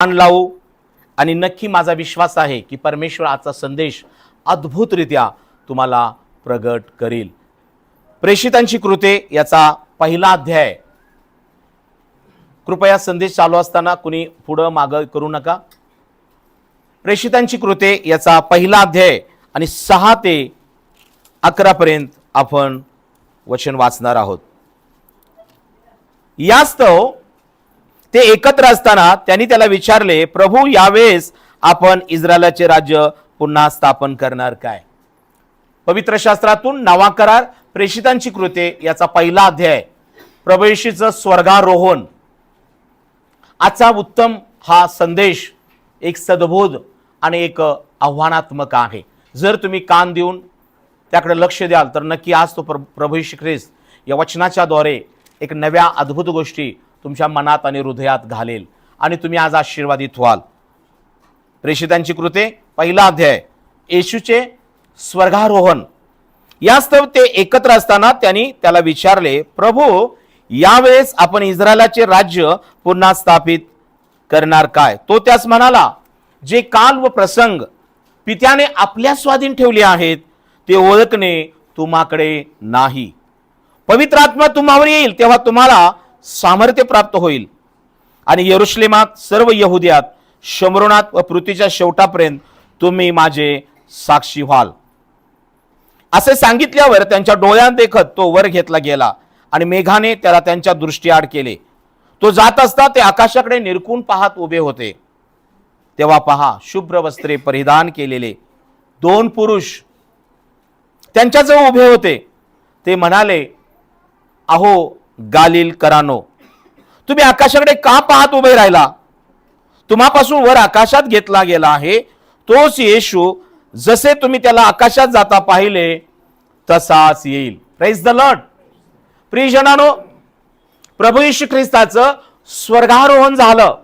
मान लावू आणि नक्की माझा विश्वास आहे की परमेश्वर आजचा संदेश अद्भुतरित्या तुम्हाला प्रगट करील। प्रेषितांची कृते याचा पहिला अध्याय, कृपया संदेश चालू असताना कुणी पुढं मागं करू नका। प्रेषितांची कृते याचा पहिला अध्याय आणि 6 ते 11 पर्यंत आपण वचन वाचणार आहोत। यास्तव ते एकत्र असताना त्यांनी त्याला विचारले, प्रभू यावेळेस आपण इस्रायलाचे राज्य पुन्हा स्थापन करणार काय? पवित्र शास्त्रातून नवा करार प्रेषितांची कृते याचा पहिला अध्याय, प्रभू येशूचं स्वर्गारोहण। आजचा उत्तम हा संदेश एक सद्बोध आणि एक आव्हानात्मक आहे। जर तुम्ही कान देऊन त्याकडे लक्ष द्याल तर नक्की आज तो प्रभू येशू ख्रिस्त या वचनाच्या द्वारे एक नव्या अद्भुत गोष्टी तुमच्या मनात आणि हृदयात घालेल आणि तुम्ही आज आशीर्वादित व्हाल। प्रेषितांची कृते पहिला अध्याय, येशूचे स्वर्गारोहण। यास्तव ते एकत्र असताना त्यांनी त्याला विचारले, प्रभू यावेळेस आपण इस्रायलाचे राज्य पुन्हा स्थापित करणार काय? तो त्यास म्हणाला, जे काल व प्रसंग पित्याने आपल्या स्वाधीन ठेवले आहेत ते ओळखणे तुम्हाकडे नाही। पवित्र आत्मा तुम्हावर येईल तेव्हा तुम्हाला सामर्थ्य प्राप्त होईल आणि यरूशलेमात, सर्व यहुदियात, शमरोनात व पृथ्वीच्या शेवटापर्यंत तुम्ही माझे साक्षी व्हाल। असे सांगितल्यावर त्यांच्या डोळ्यात देखत तो वर घेतला गेला आणि मेघाने त्याला त्यांच्या दृष्टीआड केले। तो जात असता ते आकाशाकडे निरखून पाहत उभे होते। तेव्हा पहा, शुभ्र वस्त्रे परिधान केलेले 2 पुरुष त्यांच्याजवळ उभे होते। ते म्हणाले, अहो गालिलकरांनो, तुम्ही आकाशाकडे का पाहत उभे राहिला? तुम्हापासून वर आकाशात घेतला गेला आहे तोच येशू, जसे तुम्ही त्याला आकाशात जाता पाहिले तसाच येईल। Praise the Lord. प्रियजनांनो, प्रभू येशू ख्रिस्ताचं स्वर्गारोहण झालं।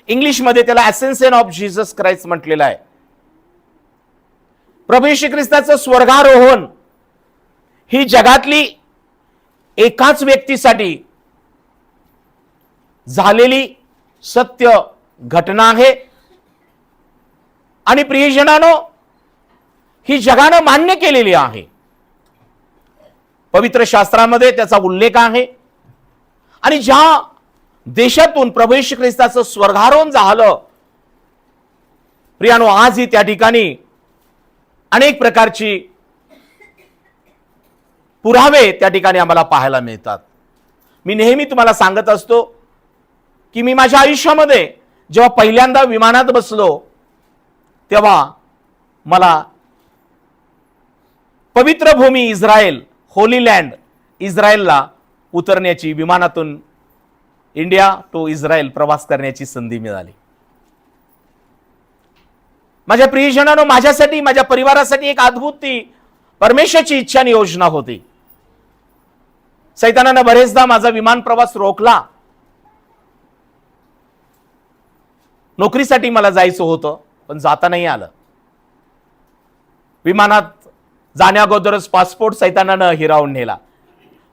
इंग्लिश मध्ये त्याला असेन्शन ऑफ जीसस क्राइस्ट म्हटलेलं आहे। प्रभू येशू ख्रिस्ताचं स्वर्गारोहण ही जगातली एकाच व्यक्तीसाठी झालेली सत्य घटना आहे आणि प्रियजनांनो, ही जगानं मान्य केलेली आहे। पवित्र शास्त्रामध्ये त्याचा उल्लेख आहे आणि ज्या देशातून प्रभू येशू ख्रिस्ताचं स्वर्गारोहण झालं, प्रियानो, आजही त्या ठिकाणी अनेक प्रकारची पुरावे त्या ठिकाणी आम्हाला पाहायला मिळतात। मी नेहमी तुम्हाला सांगत असतो की मी माझ्या आयुष्यामध्ये जेव्हा पहिल्यांदा विमानात बसलो तेव्हा मला पवित्र भूमी इस्रायल, होली लँड इस्रायलला उतरण्याची, विमानातून इंडिया टू इस्रायल प्रवास करण्याची संधी मिळाली। माझ्या प्रियजनांनो, माझ्यासाठी, माझ्या परिवारासाठी एक अद्भुत ती परमेश्वराची इच्छा आणि योजना होती। सैतानानं बरेचदा माझा विमान प्रवास रोखला। नोकरीसाठी मला जायचं होतं पण जाता नाही आलं। विमानात जाण्या अगोदरच पासपोर्ट सैतानानं हिरावून नेला।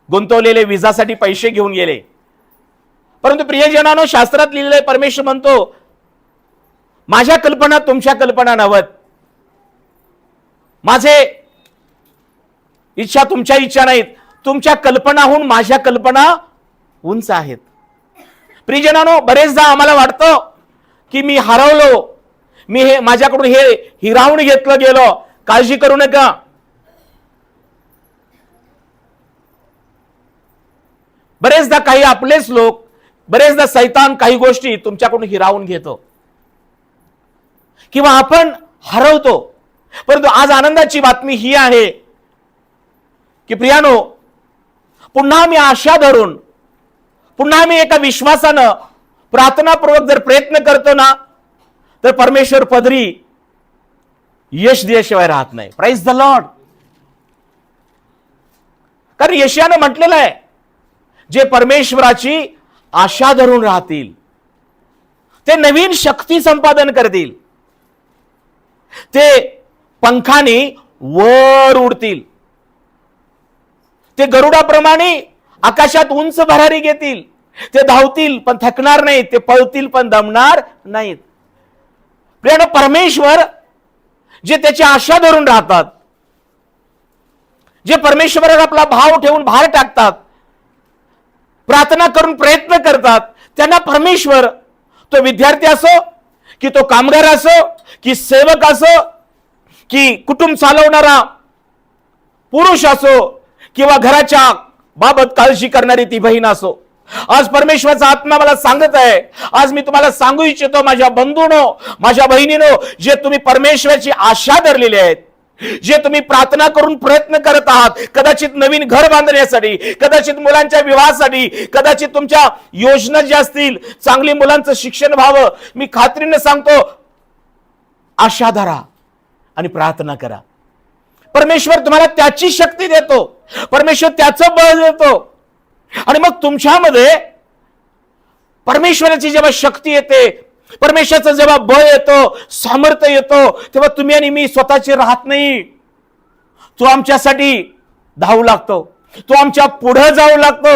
गुंतवलेले विजासाठी पैसे घेऊन गेले। परंतु प्रियजनांनो, शास्त्रात लिहिलेले परमेश्वर म्हणतो, माझ्या कल्पना तुमच्या कल्पना नव्हत, माझे इच्छा तुमच्या इच्छा नाहीत, तुमच्या कल्पनाहून माझ्या कल्पना उंच आहेत। प्रियजनांनो, बरेचदा आम्हाला वाटतं की मी हरवलो, मी हे माझ्याकडून हे हिरावून घेतलं गेलो। काळजी करू नका। बरेचदा काही आपलेच लोक, बरेचदा सैतान काही गोष्टी तुमच्याकडून हिरावून घेतो किंवा आपण हरवतो। परंतु आज आनंदाची बातमी ही आहे की प्रियानो, पुन्हा मी आशा धरून, पुन्हा मी एका विश्वासानं प्रार्थनापूर्वक जर प्रयत्न करतो ना, तर परमेश्वर पदरी यश दिल्याशिवाय राहत नाही। Praise the Lord. कारण यशायानं म्हटलेलं आहे, जे परमेश्वराची आशा धरून राहतील ते नवीन शक्ती संपादन करतील, ते पंखाने वर उडतील, ते गरुडाप्रमाणे आकाशात उंच भरारी घेतील, ते धावतील पण थकणार नाहीत, ते पळतील पण दमणार नाहीत। प्रियानो, परमेश्वर जे त्याची आशा धरून राहतात, जे परमेश्वरावर आपला भाव ठेवून भार टाकतात, प्रार्थना करून प्रयत्न करतात, त्यांना परमेश्वर, तो विद्यार्थी असो की तो कामगार असो की सेवक असो की कुटुंब चालवणारा पुरुष असो किंवा घराच्या बाबत काळजी करणारी ती बहीण असो, आज परमेश्वराचा आत्मा मला सांगत आहे, आज मी तुम्हाला सांगू इच्छितो माझ्या बंधूंनो, माझ्या बहिणीनो, जे तुम्ही परमेश्वराची आशा धरलेली आहेत, जे तुम्ही प्रार्थना करून प्रयत्न करत आहात, कदाचित नवीन घर बांधण्यासाठी, कदाचित मुलांच्या विवाहासाठी, कदाचित तुमच्या योजना ज्या असतील, चांगली मुलांचं शिक्षण व्हावं, मी खात्रीने सांगतो, आशा धरा आणि प्रार्थना करा. परमेश्वर तुम्हाला त्याची शक्ती देतो, परमेश्वर त्याचं बळ देतो. आणि मग तुमच्यामध्ये परमेश्वराची जेव्हा शक्ती येते, परमेश्वराचं जेव्हा बळ येतो, सामर्थ्य येतो, तेव्हा तुम्ही आणि मी स्वतःचे राहत नाही. तो आमच्यासाठी धावू लागतो, तो आमच्या पुढे जाऊ लागतो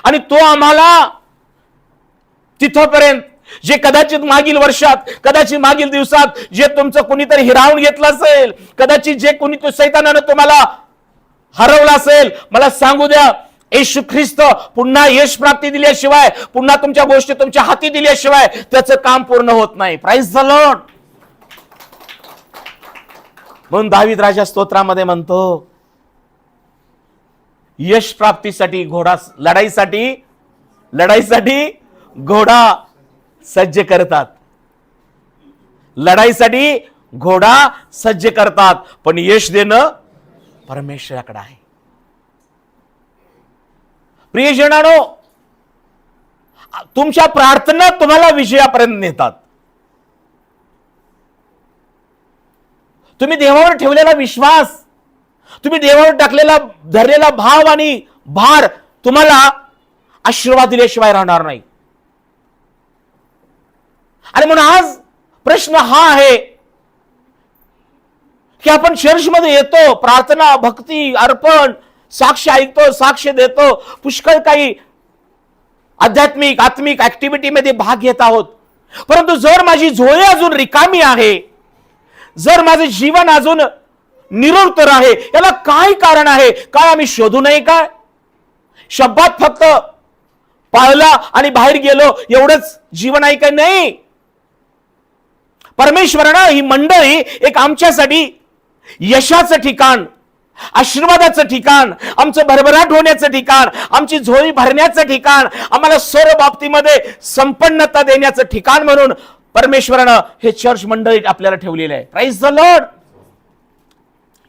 आणि तो आम्हाला तिथपर्यंत, जे कदाचित मागील वर्षात, कदाचित मागील दिवसात जे तुमचं कोणीतरी हिरावून घेतलं असेल, कदाचित जे कोणी सैतानानं तुम्हाला हरवलं असेल, मला सांगू द्या, येशू ख्रिस्त पुन्हा यश प्राप्ती दिल्याशिवाय, पुन्हा तुमच्या गोष्टी तुमच्या हाती दिल्याशिवाय त्याचं काम पूर्ण होत नाही. Praise the Lord. म्हणून दावीद राजा स्तोत्रामध्ये म्हणतो, यश प्राप्तीसाठी घोडा, लढाईसाठी घोडा सज्ज करतात, लढाईसाठी घोडा सज्ज करतात, पण यश देणं परमेश्वराकडे आहे. प्रियजनांनो, तुमच्या प्रार्थना तुम्हाला विजयापर्यंत नेतात. तुम्ही देवावर ठेवलेला विश्वास, तुम्ही देवावर टाकलेला धरलेला भाव आणि भार तुम्हाला आशीर्वाद दिल्याशिवाय राहणार नाही. आणि म्हणून आज प्रश्न हा आहे की आपण चर्चमध्ये येतो, प्रार्थना, भक्ती, अर्पण, साक्ष ऐकतो, साक्ष देतो, पुष्कळ काही आत्मिक ऍक्टिव्हिटीमध्ये भाग घेत आहोत, परंतु जर माझी झोळी अजून रिकामी आहे, जर माझे जीवन अजून निरुत्तर आहे, याला काय कारण आहे? काय आम्ही शोधू नये काय? शब्दात फक्त पाळला आणि बाहेर गेलो एवढंच जीवन आहे काय? नाही. परमेश्वरानं ही मंडळी एक आमच्यासाठी यशाचं ठिकाण, आशीर्वादाचं ठिकाण, आमचं भरभराट होण्याचं ठिकाण, आमची झोळी भरण्याचं ठिकाण, आम्हाला सर्व बाबतीमध्ये संपन्नता देण्याचं ठिकाण म्हणून परमेश्वरानं हे चर्च मंडळी आपल्याला ठेवलेलं आहे. Praise the Lord.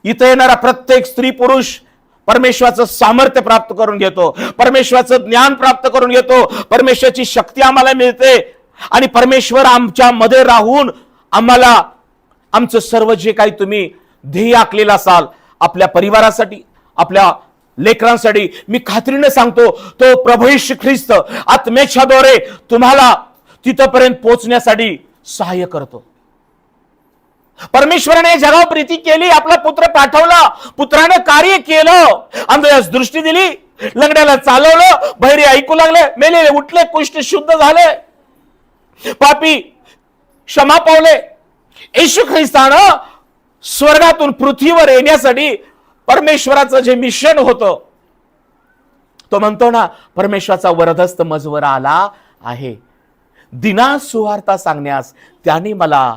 इथे येणारा प्रत्येक स्त्री पुरुष परमेश्वराचं सामर्थ्य प्राप्त करून घेतो, परमेश्वराचं ज्ञान प्राप्त करून घेतो, परमेश्वराची शक्ती आम्हाला मिळते आणि परमेश्वर आमच्या मध्ये राहून आम्हाला आमचं सर्व जे काही तुम्ही ध्येय आखलेलं असाल, आपल्या परिवारासाठी, आपल्या लेकरांसाठी, मी खात्रीने सांगतो, तो प्रभू येशू ख्रिस्त आत्म्याच्याद्वारे तुम्हाला तिथपर्यंत पोहोचण्यासाठी सहाय्य करतो. परमेश्वराने जगावर प्रीती केली, आपला पुत्र पाठवला, पुत्राने कार्य केलं, अंधारास दृष्टी दिली, लंगड्याला चालवलं, बहिरे ऐकू लागले, मेलेले उठले, कुष्ठ शुद्ध झाले, पापी क्षमा पावले. येशू ख्रिस्तानं स्वर्गातून पृथ्वीवर येण्यासाठी परमेश्वराचं जे मिशन होतं, तो म्हणतो ना, परमेश्वराचा वरदहस्त मजवर आला आहे, दिना सुवार्ता सांगण्यास त्याने मला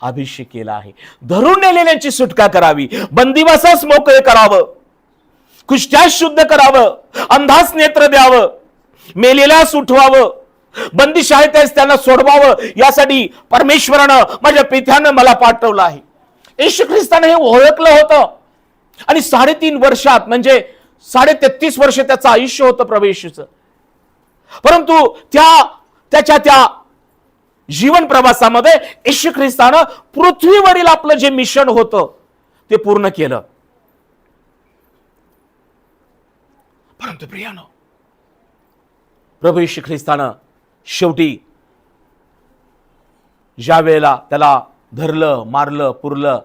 अभिषेक केला आहे, धरून नेलेल्यांची सुटका करावी, बंदिवासास मोकळे करावं, कुष्ठ्यास शुद्ध करावं, अंधास नेत्र द्यावं, मेलेल्यास उठवावं, बंदिशाळेत त्यांना सोडवावं, यासाठी परमेश्वरानं, माझ्या पित्यानं मला पाठवलं आहे. येशू ख्रिस्तानं हे ओळखलं होतं आणि 3.5 वर्षात, म्हणजे 33.5 वर्ष त्याचं आयुष्य होतं प्रभू येशूचं. परंतु त्याच्या त्या जीवन प्रवासामध्ये येशू ख्रिस्तानं पृथ्वीवरील आपलं जे मिशन होतं ते पूर्ण केलं. परंतु प्रियानो, प्रभू येशू ख्रिस्तानं शेवटी ज्या वेळेला त्याला धरलं, मारलं, पुरलं,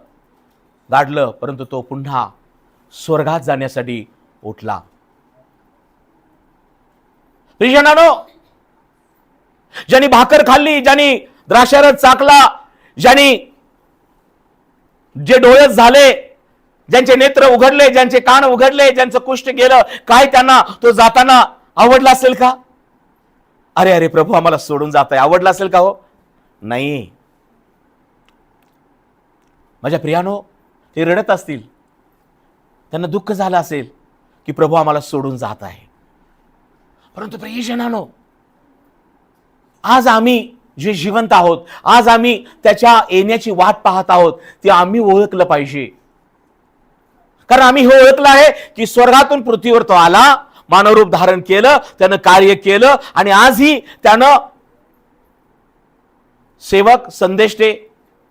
गाडलं, परंतु तो पुन्हा स्वर्गात जाण्यासाठी उठला. प्रियजनांनो, ज्यांनी भाकर खाल्ली, ज्यांनी द्राक्षारस चाकला, ज्यांनी जे डोळे झाले, ज्यांचे नेत्र उघडले, ज्यांचे कान उघडले, ज्यांचं कुष्ठ गेलं, काय त्यांना तो जाताना आवडला असेल का? अरे अरे प्रभू आम्हाला सोडून जात आहे, आवडला असेल का? हो नाही. माझ्या प्रियानो, ते रडत असतील, त्यांना दुःख झालं असेल की प्रभू आम्हाला सोडून जात आहे. परंतु प्रियजनांनो, आज आम्ही जे जिवंत आहोत, आज आम्ही त्याच्या येण्याची वाट पाहत आहोत, ते आम्ही ओळखलं पाहिजे. कारण आम्ही हे ओळखलं आहे की स्वर्गातून पृथ्वीवर तो आला, मानवरूप धारण केलं, त्यानं कार्य केलं आणि आजही त्यानं सेवक, संदेष्टे,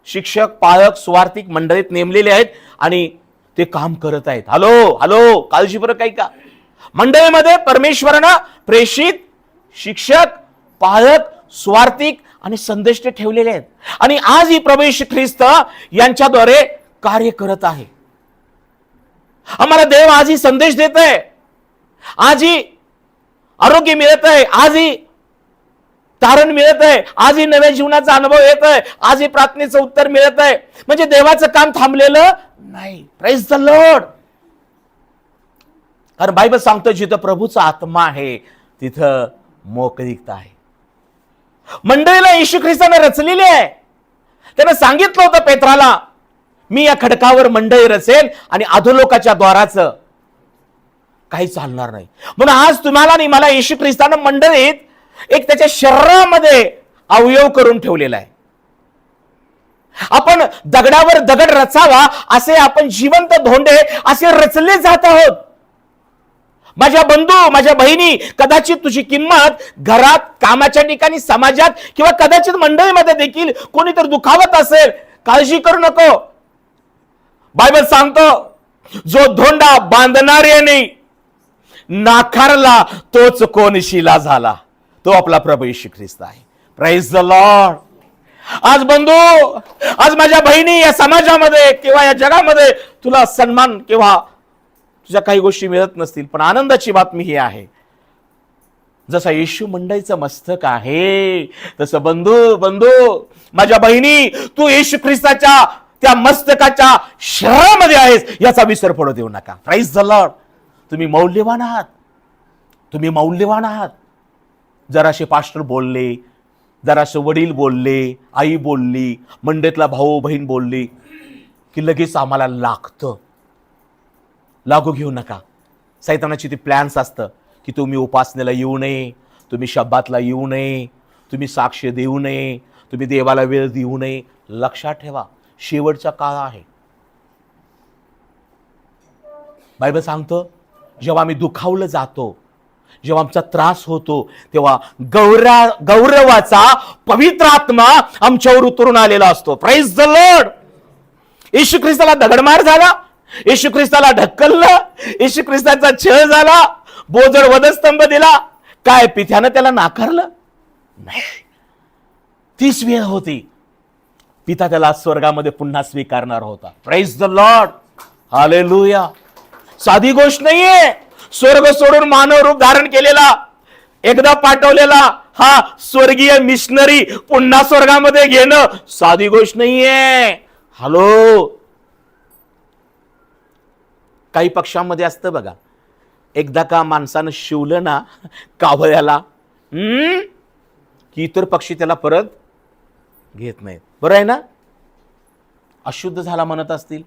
शिक्षक, पाळक, सुवार्थिक मंडळीत नेमलेले आहेत आणि ते काम करत आहेत. हॅलो हॅलो, काळजीपूर्वक काही का? मंडळीमध्ये परमेश्वरानं प्रेषित, शिक्षक, पाळक, सुवार्थिक आणि संदेष्टे ठेवलेले आहेत आणि आज ही प्रभू येशू ख्रिस्त यांच्याद्वारे कार्य करत आहे. आम्हाला देव आजही संदेश देत आहे, आजही आरोग्य मिळत आहे, आजही तारण मिळत आहे, आजही नव्या जीवनाचा अनुभव येत आहे, आजही प्रार्थनेचं उत्तर मिळत आहे. म्हणजे देवाचं काम थांबलेलं नाही. Praise the Lord. कारण बायबल सांगतो जिथं प्रभूचा आत्मा आहे तिथं मोकळीकता आहे. मंडळीला येशू ख्रिस्ताने रचलेली आहे. त्यानं सांगितलं होतं पेत्राला, मी या खडकावर मंडळी रचेल आणि अधोलोकाच्या द्वाराचं काही चालणार नाही. म्हणून आज तुम्हाला आणि मला येशू ख्रिस्तानं मंडळीत एक त्याच्या शरीरामध्ये अवयव करून ठेवलेला आहे. आपण दगडावर दगड रचावा असे आपण जिवंत धोंडे असे रचले जात आहोत. माझ्या बंधू, माझ्या बहिणी, कदाचित तुझी किंमत घरात, कामाच्या ठिकाणी, समाजात किंवा कदाचित मंडळीमध्ये देखील कोणीतरी दुखावत असेल. काळजी करू नको. बायबल सांगतो, जो धोंडा बांधणाऱ्याने नाकारला तोच कोण शिला झाला, तो आपला प्रभू येशू ख्रिस्त आहे. Praise the Lord. आज बंधू, आज माझ्या बहिणी, या समाजामध्ये किंवा या जगामध्ये तुला सन्मान किंवा तुझ्या काही गोष्टी मिळत नसतील, पण आनंदाची बातमी ही आहे, जसा येशू मंडळीचं मस्तक आहे तसं बंधू, माझ्या बहिणी, तू येशू ख्रिस्ताच्या त्या मस्तकाच्या शरीरामध्ये आहेस याचा विसर पडू देऊ नका. Praise the Lord. तुम्ही मौल्यवान आहात, तुम्ही मौल्यवान आहात. जराशे पास्टर बोलले, जराशे वडील बोलले, आई बोलली, मंडळीतला भाऊ बहीण बोलली की लगेच आम्हाला लागतं. लागू घेऊ नका. सैतानाची ती प्लॅन्स असतं की तुम्ही उपासनेला येऊ नये, तुम्ही शब्दातला येऊ नये, तुम्ही साक्ष देऊ नये, तुम्ही देवाला वेळ देऊ नये. लक्षात ठेवा, शेवटचा काळ आहे. बायबल सांगतं, जेव्हा आम्ही दुखावलं जातो, जेव्हा आमचा त्रास होतो, तेव्हा गौरवाचा पवित्र आत्मा आमच्यावर उतरून आलेला असतो. Praise the Lord. येशू ख्रिस्ताला दगडमार झाला, येशू ख्रिस्ताला ढकललं, येशू ख्रिस्ताचा छळ झाला, बोजड वधस्तंभ दिला, काय पित्यानं त्याला नाकारलं नाही. तीच वेळ होती, पिता त्याला स्वर्गामध्ये पुन्हा स्वीकारणार होता. Praise the Lord. हालेलुया. साधी गोष्ट नाहीये. स्वर्ग सोडून मानव रूप धारण केलेला, एकदा पाठवलेला हा स्वर्गीय मिशनरी पुन्हा स्वर्गामध्ये घेणं साधी गोष्ट नाहीये. हॅलो. काही पक्षांमध्ये असतं बघा, एकदा का माणसानं शिवलं ना कावळ्याला की इतर पक्षी त्याला परत घेत नाहीत. बरं आहे ना? अशुद्ध झाला म्हणत असतील,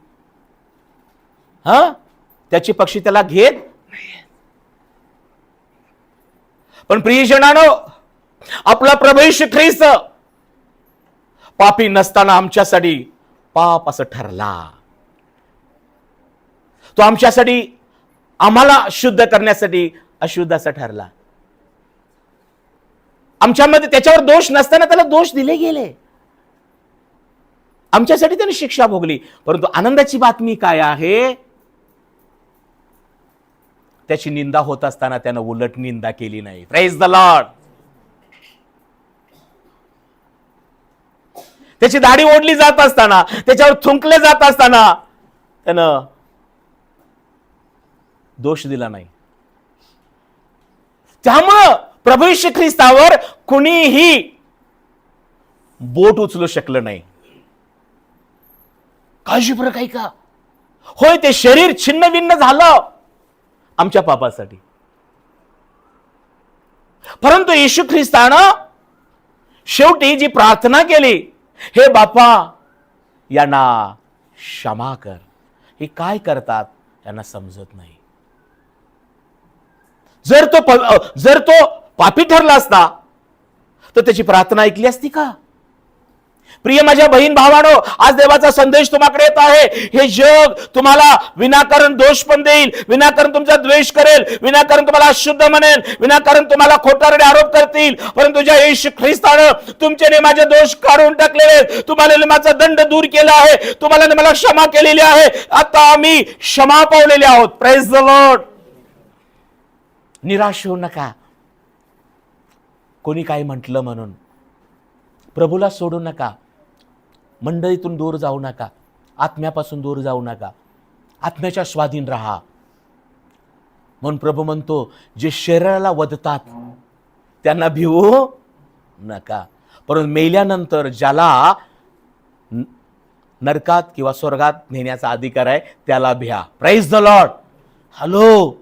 त्याची पक्षी त्याला घेत. पण प्रियजनांनो, आपला प्रभू येशू ख्रिस्त पापी नसताना आमच्यासाठी पाप असं ठरला. तो आमच्यासाठी, आम्हाला शुद्ध करण्यासाठी अशुद्ध असा ठरला. आमच्यामध्ये त्याच्यावर दोष नसताना त्याला दोष दिले गेले, आमच्यासाठी त्याने शिक्षा भोगली. परंतु आनंदाची बातमी काय आहे, त्याची निंदा होत असताना त्यानं उलट निंदा केली नाही. Praise the Lord. त्याची दाढी ओढली जात असताना, त्याच्यावर थुंकले जात असताना त्यानं दोष दिला नाही. त्यामुळं प्रभू येशू ख्रिस्तावर कुणीही बोट उचलू शकलं नाही. काळजीपूर्वक ऐका. होय, ते शरीर छिन्न भिन्न झालं आमच्या पापासाठी, परंतु येशू ख्रिस्तानं शेवटी जी प्रार्थना केली, हे बापा यांना क्षमा कर, हे काय करतात यांना समजत नाही. जर तो पापी ठरला असता तर त्याची प्रार्थना ऐकली असती का? प्रिय माझ्या बहीण भावानो, आज देवाचा संदेश तुम्हाकडे येत आहे. हे जग तुम्हाला विनाकारण दोष पण देईल, विनाकारण तुमचा द्वेष करेल, विनाकारण तुम्हाला अशुद्ध म्हणेल, विनाकारण तुम्हाला खोटारडे आरोप करतील, परंतु ज्या येशू ख्रिस्तानं तुमचे ने माझे दोष काढून टाकलेले, तुम्हाला नियमाचा दंड दूर केला आहे, तुम्हाला मला क्षमा केलेली आहे, आता आम्ही क्षमा पावलेले आहोत. Praise the Lord. निराश होऊ नका कोणी काही म्हटलं म्हणून. प्रभूला सोडू नका, मंडळीतून दूर जाऊ नका, आत्म्यापासून दूर जाऊ नका, आत्म्याच्या स्वाधीन राहा. म्हणून प्रभू म्हणतो, जे शरीराला वधतात त्यांना भिवू नका, परंतु मेल्यानंतर ज्याला नरकात किंवा स्वर्गात नेण्याचा अधिकार आहे त्याला भ्या. Praise the Lord. हॅलो.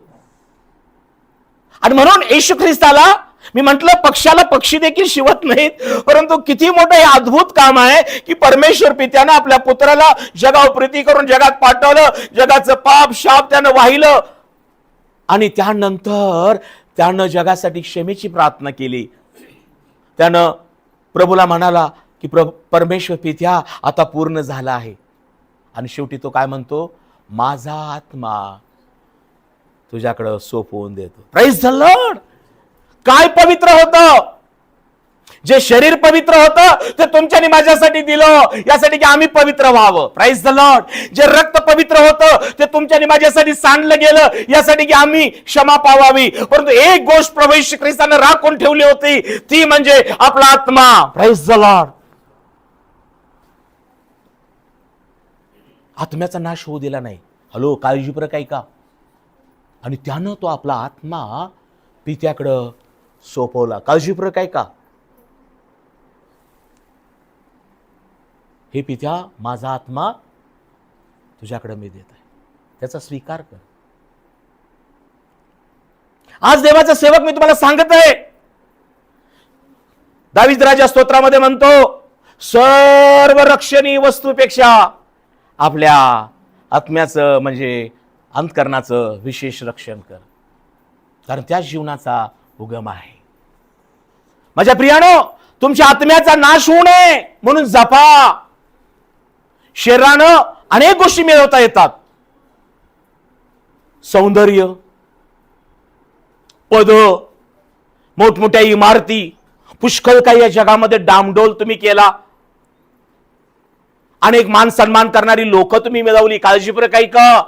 आणि म्हणून येशू ख्रिस्ताला मी म्हटलं, पक्षाला पक्षी देखील शिवत नाहीत, परंतु किती मोठं हे अद्भुत काम आहे की परमेश्वर पित्यानं आपल्या पुत्राला जगावर प्रीती करून जगात पाठवलं, जगाचं पाप शाप त्यानं वाहिलं, आणि त्यानंतर त्यानं जगासाठी क्षमेची प्रार्थना केली. त्यानं प्रभूला म्हणाला की परमेश्वर पित्या आता पूर्ण झाला आहे. आणि शेवटी तो काय म्हणतो, माझा आत्मा तुझ्याकडं सोपवून देतो. Praise the Lord. काय पवित्र होतं, जे शरीर पवित्र होतं ते तुमच्यानी माझ्यासाठी दिलं, यासाठी की आम्ही पवित्र व्हावं. Praise the Lord. जे रक्त पवित्र होतं ते तुमच्यानी माझ्यासाठी सांडलं गेलं, यासाठी की आम्ही क्षमा पावावी. परंतु एक गोष्ट प्रभू येशू ख्रिस्तानं राखून ठेवली होती, ती म्हणजे आपला आत्मा. Praise the Lord. आत्म्याचा नाश होऊ दिला नाही. हॅलो, काळजीपूर्वक ऐका. आणि त्यानं तो आपला आत्मा पित्याकडं सोपवला. काळजीपूर्वक ऐका. हे पित्या, माझा आत्मा तुझ्याकडे मी देत आहे, त्याचा स्वीकार कर. आज देवाचा सेवक मी तुम्हाला सांगत आहे, दावीद राजा स्तोत्रामध्ये म्हणतो, सर्व रक्षणीय वस्तूपेक्षा आपल्या आत्म्याचं म्हणजे अंतकरणाचं विशेष रक्षण कर, कारण त्या जीवनाचा उगम आहे. माझ्या प्रियानो, तुमच्या आत्म्याचा नाश होऊ नये म्हणून जपा. शरीरानं अनेक गोष्टी मिळवता येतात, सौंदर्य, पद, मोठमोठ्या इमारती, पुष्कळ काही या जगामध्ये डामडोल तुम्ही केला, अनेक मान सन्मान करणारी लोक तुम्ही मिळवली, काळजीपूर्वक ऐका.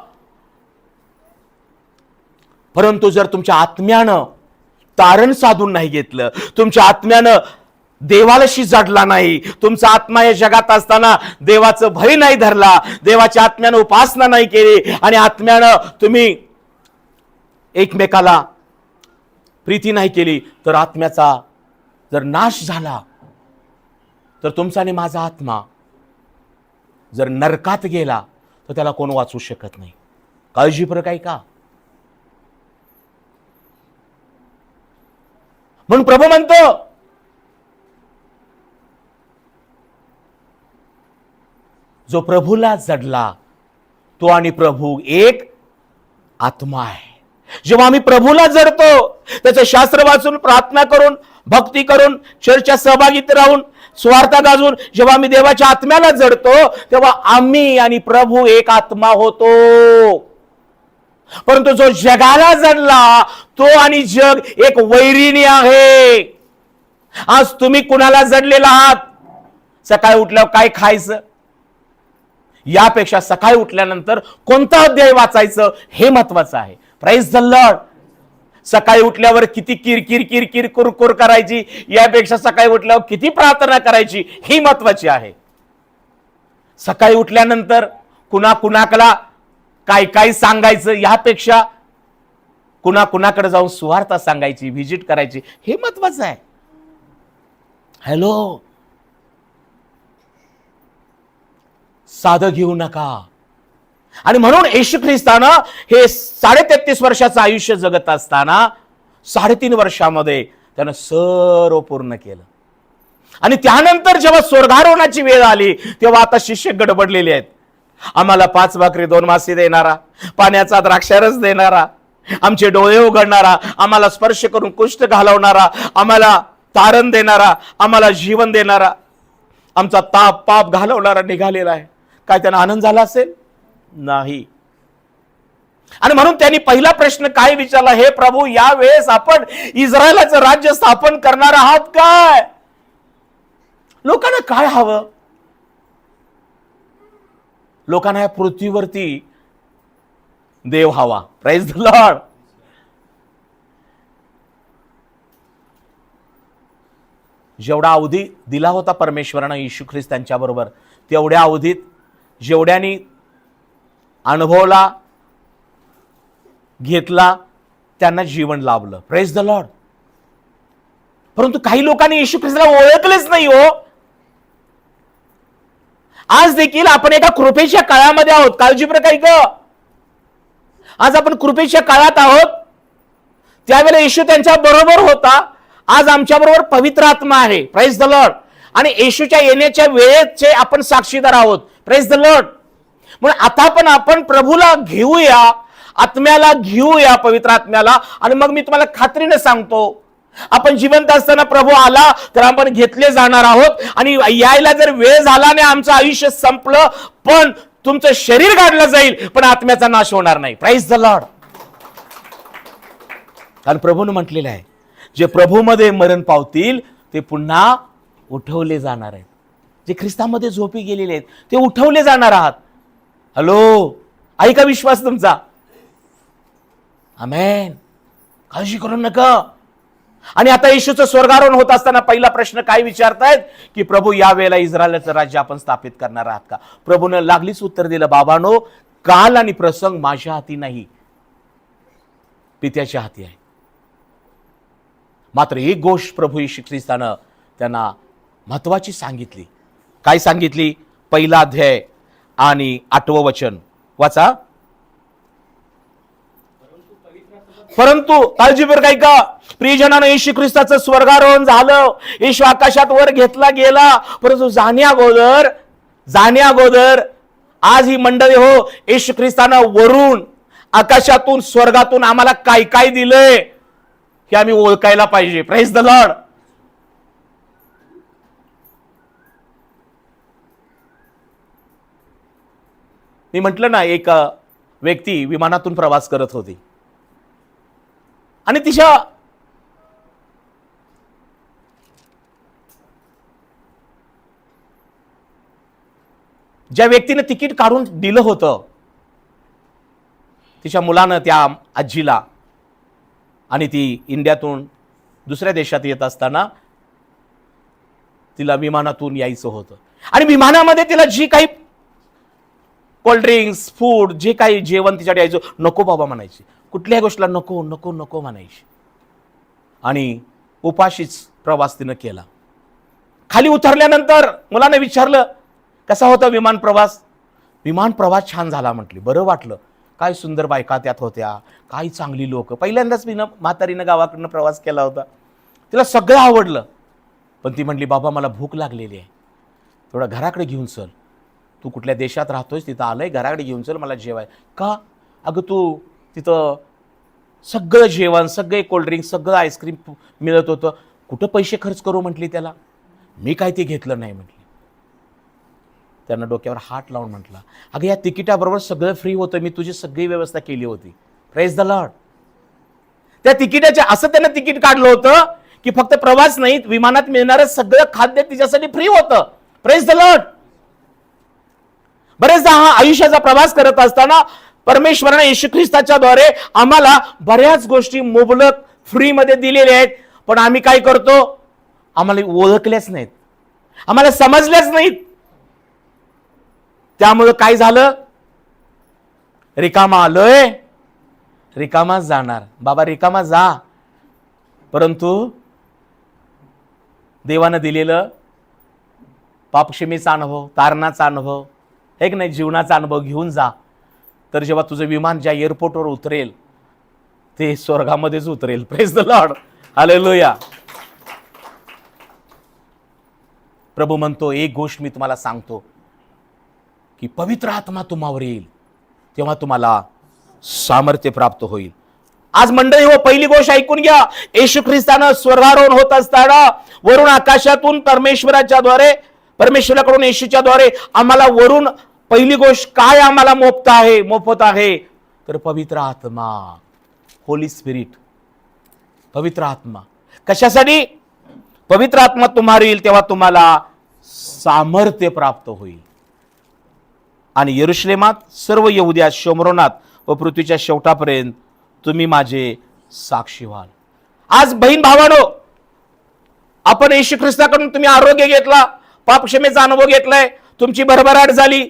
परंतु जर तुमच्या आत्म्यानं तारण साधून नाही घेतलं, तुमच्या आत्म्यानं देवालाशी जडला नाही, तुमचा आत्मा या जगात असताना देवाचं भय नाही धरला, देवाच्या आत्म्यानं उपासना नाही केली, आणि आत्म्यानं तुम्ही एकमेकाला प्रीती नाही केली, तर आत्म्याचा जर नाश झाला तर तुमचा आणि माझा आत्मा जर नरकात गेला तर त्याला कोण वाचू शकत नाही. काळजीपूर्वक ऐका. म्हणून प्रभू म्हणतो, जो प्रभूला जडला तो आणि प्रभू एक आत्मा आहे. जेव्हा आम्ही प्रभूला जडतो, त्याचं शास्त्र वाचून, प्रार्थना करून, भक्ती करून, चर्चा सहभागीत राहून, स्वार्थ गाजून जेव्हा आम्ही देवाच्या आत्म्याला जडतो, तेव्हा आम्ही आणि प्रभू एक आत्मा होतो. परंतु जो जगाला जडला तो आणि जग एक वैरिणी आहे. आज तुम्ही कुणाला जडलेला आहात? सकाळी उठल्यावर काय खायचं यापेक्षा सकाळी उठल्यानंतर कोणता अध्याय वाचायचं हे महत्वाचं आहे. Praise the Lord. सकाळी उठल्यावर किती किरकिर किरकिर कुरकुर करायची यापेक्षा सकाळी उठल्यावर किती प्रार्थना करायची ही महत्वाची आहे. सकाळी उठल्यानंतर कुणाकडे काय काय सांगायचं यापेक्षा कुणाकडे जाऊन सुवार्ता सांगायची, व्हिजिट करायची हे महत्वाचं आहे. हॅलो, साधं घेऊ नका. आणि म्हणून येशू ख्रिस्तानं हे 33.5 वर्षाचं आयुष्य जगत असताना 3.5 वर्षामध्ये त्यानं सर्व पूर्ण केलं. आणि त्यानंतर जेव्हा स्वर्गारोहणाची वेळ आली तेव्हा आता शिष्य गडबडलेले आहेत. आम्हाला 5 भाकरी 2 मासे देणारा, पाण्याचा द्राक्षारस देणारा, आमचे डोळे उघडणारा, आम्हाला स्पर्श करून कुष्ठ घालवणारा, आम्हाला तारण देणारा, आम्हाला जीवन देणारा, आमचा ताप पाप घालवणारा निघालेला आहे. काय त्यांना आनंद झाला असेल? नाही. आणि म्हणून त्यांनी पहिला प्रश्न काय विचारला, हे प्रभू यावेळेस आपण इस्रायलाचं राज्य स्थापन करणार आहात काय? लोकांना काय हवं? लोकांना या पृथ्वीवरती देव हवा. Praise the Lord. जेवढा अवधी दिला होता परमेश्वरानं येशू ख्रिस्त त्यांच्या बरोबर, तेवढ्या अवधीत जेवढ्यानी अनुभवला घेतला त्यांना जीवन लाभलं. Praise the Lord. परंतु काही लोकांनी येशू ख्रिस्ताला ओळखलेच नाही हो. आज देखील आपण एका कृपेच्या काळामध्ये आहोत. काळजी प्रकारे ग, आज आपण कृपेच्या काळात आहोत. त्यावेळेला येशू त्यांच्या बरोबर होता. आज आमच्या बरोबर पवित्र आत्मा आहे. Praise the Lord. आणि येशूच्या येण्याच्या वेळेचे आपण साक्षीदार आहोत. Praise the Lord. म्हणून आता पण आपण प्रभूला घेऊया, आत्म्याला घेऊया, पवित्र आत्म्याला. आणि मग मी तुम्हाला खात्रीने सांगतो, आपण जिवंत असताना प्रभू आला तर आपण घेतले जाणार आहोत. आणि यायला जर वेळ झाला आणि आमचं आयुष्य संपलं, पण तुमचं शरीर काढलं जाईल पण आत्म्याचा नाश होणार नाही. Praise the Lord. कारण प्रभूने म्हटलेलं आहे, जे प्रभूमध्ये मरण पावतील ते पुन्हा उठवले जाणार आहेत. जे ख्रिस्तामध्ये झोपी गेलेले आहेत ते उठवले जाणार आहात. हॅलो, आहे का विश्वास तुमचा? आमेन. काळजी करू नका. आणि आता येशूचं स्वर्गारोहण होत असताना पहिला प्रश्न काय विचारतायत, की प्रभू यावेळेला इस्रायलाचं राज्य आपण स्थापित करणार आहात का? प्रभूनं लागलीच उत्तर दिलं, बाबानो, काल आणि प्रसंग माझ्या हाती नाही, पित्याच्या हाती आहे. मात्र एक गोष्ट प्रभू येशू ख्रिस्तानं त्यांना महत्वाची सांगितली. काय सांगितली? 1 अध्याय आणि 8वं वचन वाचा. परंतु काळजीपूर्वक काय का, प्रियजनानं, येशू ख्रिस्ताचं स्वर्गारोहण झालं, येशू आकाशात वर घेतला गेला. परंतु जाण्याअगोदर आज ही मंडळी हो, येशू ख्रिस्तानं वरून आकाशातून स्वर्गातून आम्हाला काय काय दिलंय हे आम्ही ओळखायला पाहिजे. Praise the Lord. मी म्हटलं ना, एक व्यक्ती विमानातून प्रवास करत होती आणि तिच्या ज्या व्यक्तीने तिकीट काढून दिलं होतं, तिच्या मुलानं त्या आजीला, आणि ती इंडियातून दुसऱ्या देशात येत असताना तिला विमानातून यायचं होतं. आणि विमानामध्ये तिला जी काही कोल्ड्रिंक्स, फूड, जे काही जेवण तिच्याकडे यायचं, नको बाबा म्हणायची. कुठल्याही गोष्टीला नको नको नको म्हणायची. आणि उपाशीच प्रवास तिनं केला. खाली उतरल्यानंतर मुलाने विचारलं, कसा होता विमान प्रवास? विमान प्रवास छान झाला म्हटली. बरं वाटलं. काय सुंदर बायका त्यात होत्या, काय चांगली लोक. पहिल्यांदाच म्हातारीनं गावाकडनं प्रवास केला होता. तिला सगळं आवडलं. पण ती म्हटली, बाबा मला भूक लागलेली आहे, थोडं घराकडे घेऊन चल. तू कुठल्या देशात राहतोयस, तिथं आलंय, घराकडे घेऊन चल, मला जेवाय. का? अगं तू तिथं सगळं जेवण, सगळे कोल्ड्रिंक, सगळं आईस्क्रीम मिळत होतं, कुठं पैसे खर्च करू म्हटली त्याला. मी काय ते घेतलं नाही म्हटली. त्यानं डोक्यावर हात लावून म्हटला, अगं या तिकिटाबरोबर सगळं फ्री होतं, मी तुझी सगळी व्यवस्था केली होती. Praise the Lord. त्या तिकिटाच्या असं त्यानं तिकीट काढलं होतं की फक्त प्रवास नाही, विमानात मिळणारं सगळं खाद्य तिच्यासाठी फ्री होतं. Praise the Lord. बरेचदा हा आयुष्याचा प्रवास करत असताना परमेश्वराने येशू ख्रिस्ताच्या द्वारे आम्हाला बऱ्याच गोष्टी मुबलक फ्रीमध्ये दिलेल्या आहेत. पण आम्ही काय करतो? आम्हाला ओळखल्याच नाहीत, आम्हाला समजल्याच नाहीत. त्यामुळे काय झालं? रिकामा आलोय, रिकामाच जाणार. बाबा रिकामा जा, परंतु देवानं दिलेलं पापक्षमेचा अनुभव, तारणाचा अनुभव, एक नाही, जीवनाचा अनुभव घेऊन जा. तर जेव्हा तुझं विमान ज्या एअरपोर्टवर उतरेल ते स्वर्गामध्येच उतरेल. Praise the Lord, hallelujah. प्रभू म्हणतो, एक गोष्ट मी तुम्हाला सांगतो की पवित्र आत्मा तुम्हावर येईल तेव्हा तुम्हाला सामर्थ्य प्राप्त होईल. आज मंडळी हो, पहिली गोष्ट ऐकून घ्या. येशू ख्रिस्तानं स्वर्गारोहण होत असताना वरून आकाशातून परमेश्वराकडून येशूच्या द्वारे आम्हाला वरून पहिली गोष्ट काय आम्हाला मोफत आहे तर पवित्र आत्मा, होली स्पिरिट. पवित्र आत्मा कशासाठी? पवित्र आत्मा तुम्हावर येईल तेव्हा तुम्हाला सामर्थ्य प्राप्त होईल. आणि यरुशलेमात, सर्व यहुद्यात, शोमरोनात व पृथ्वीच्या शेवटापर्यंत तुम्ही माझे साक्षी व्हाल. आज बहीण भावानो, आपण येशू ख्रिस्ताकडून तुम्ही आरोग्य घेतला, पापक्षमेचा अनुभव घेतलाय, तुमची भरभराट झाली,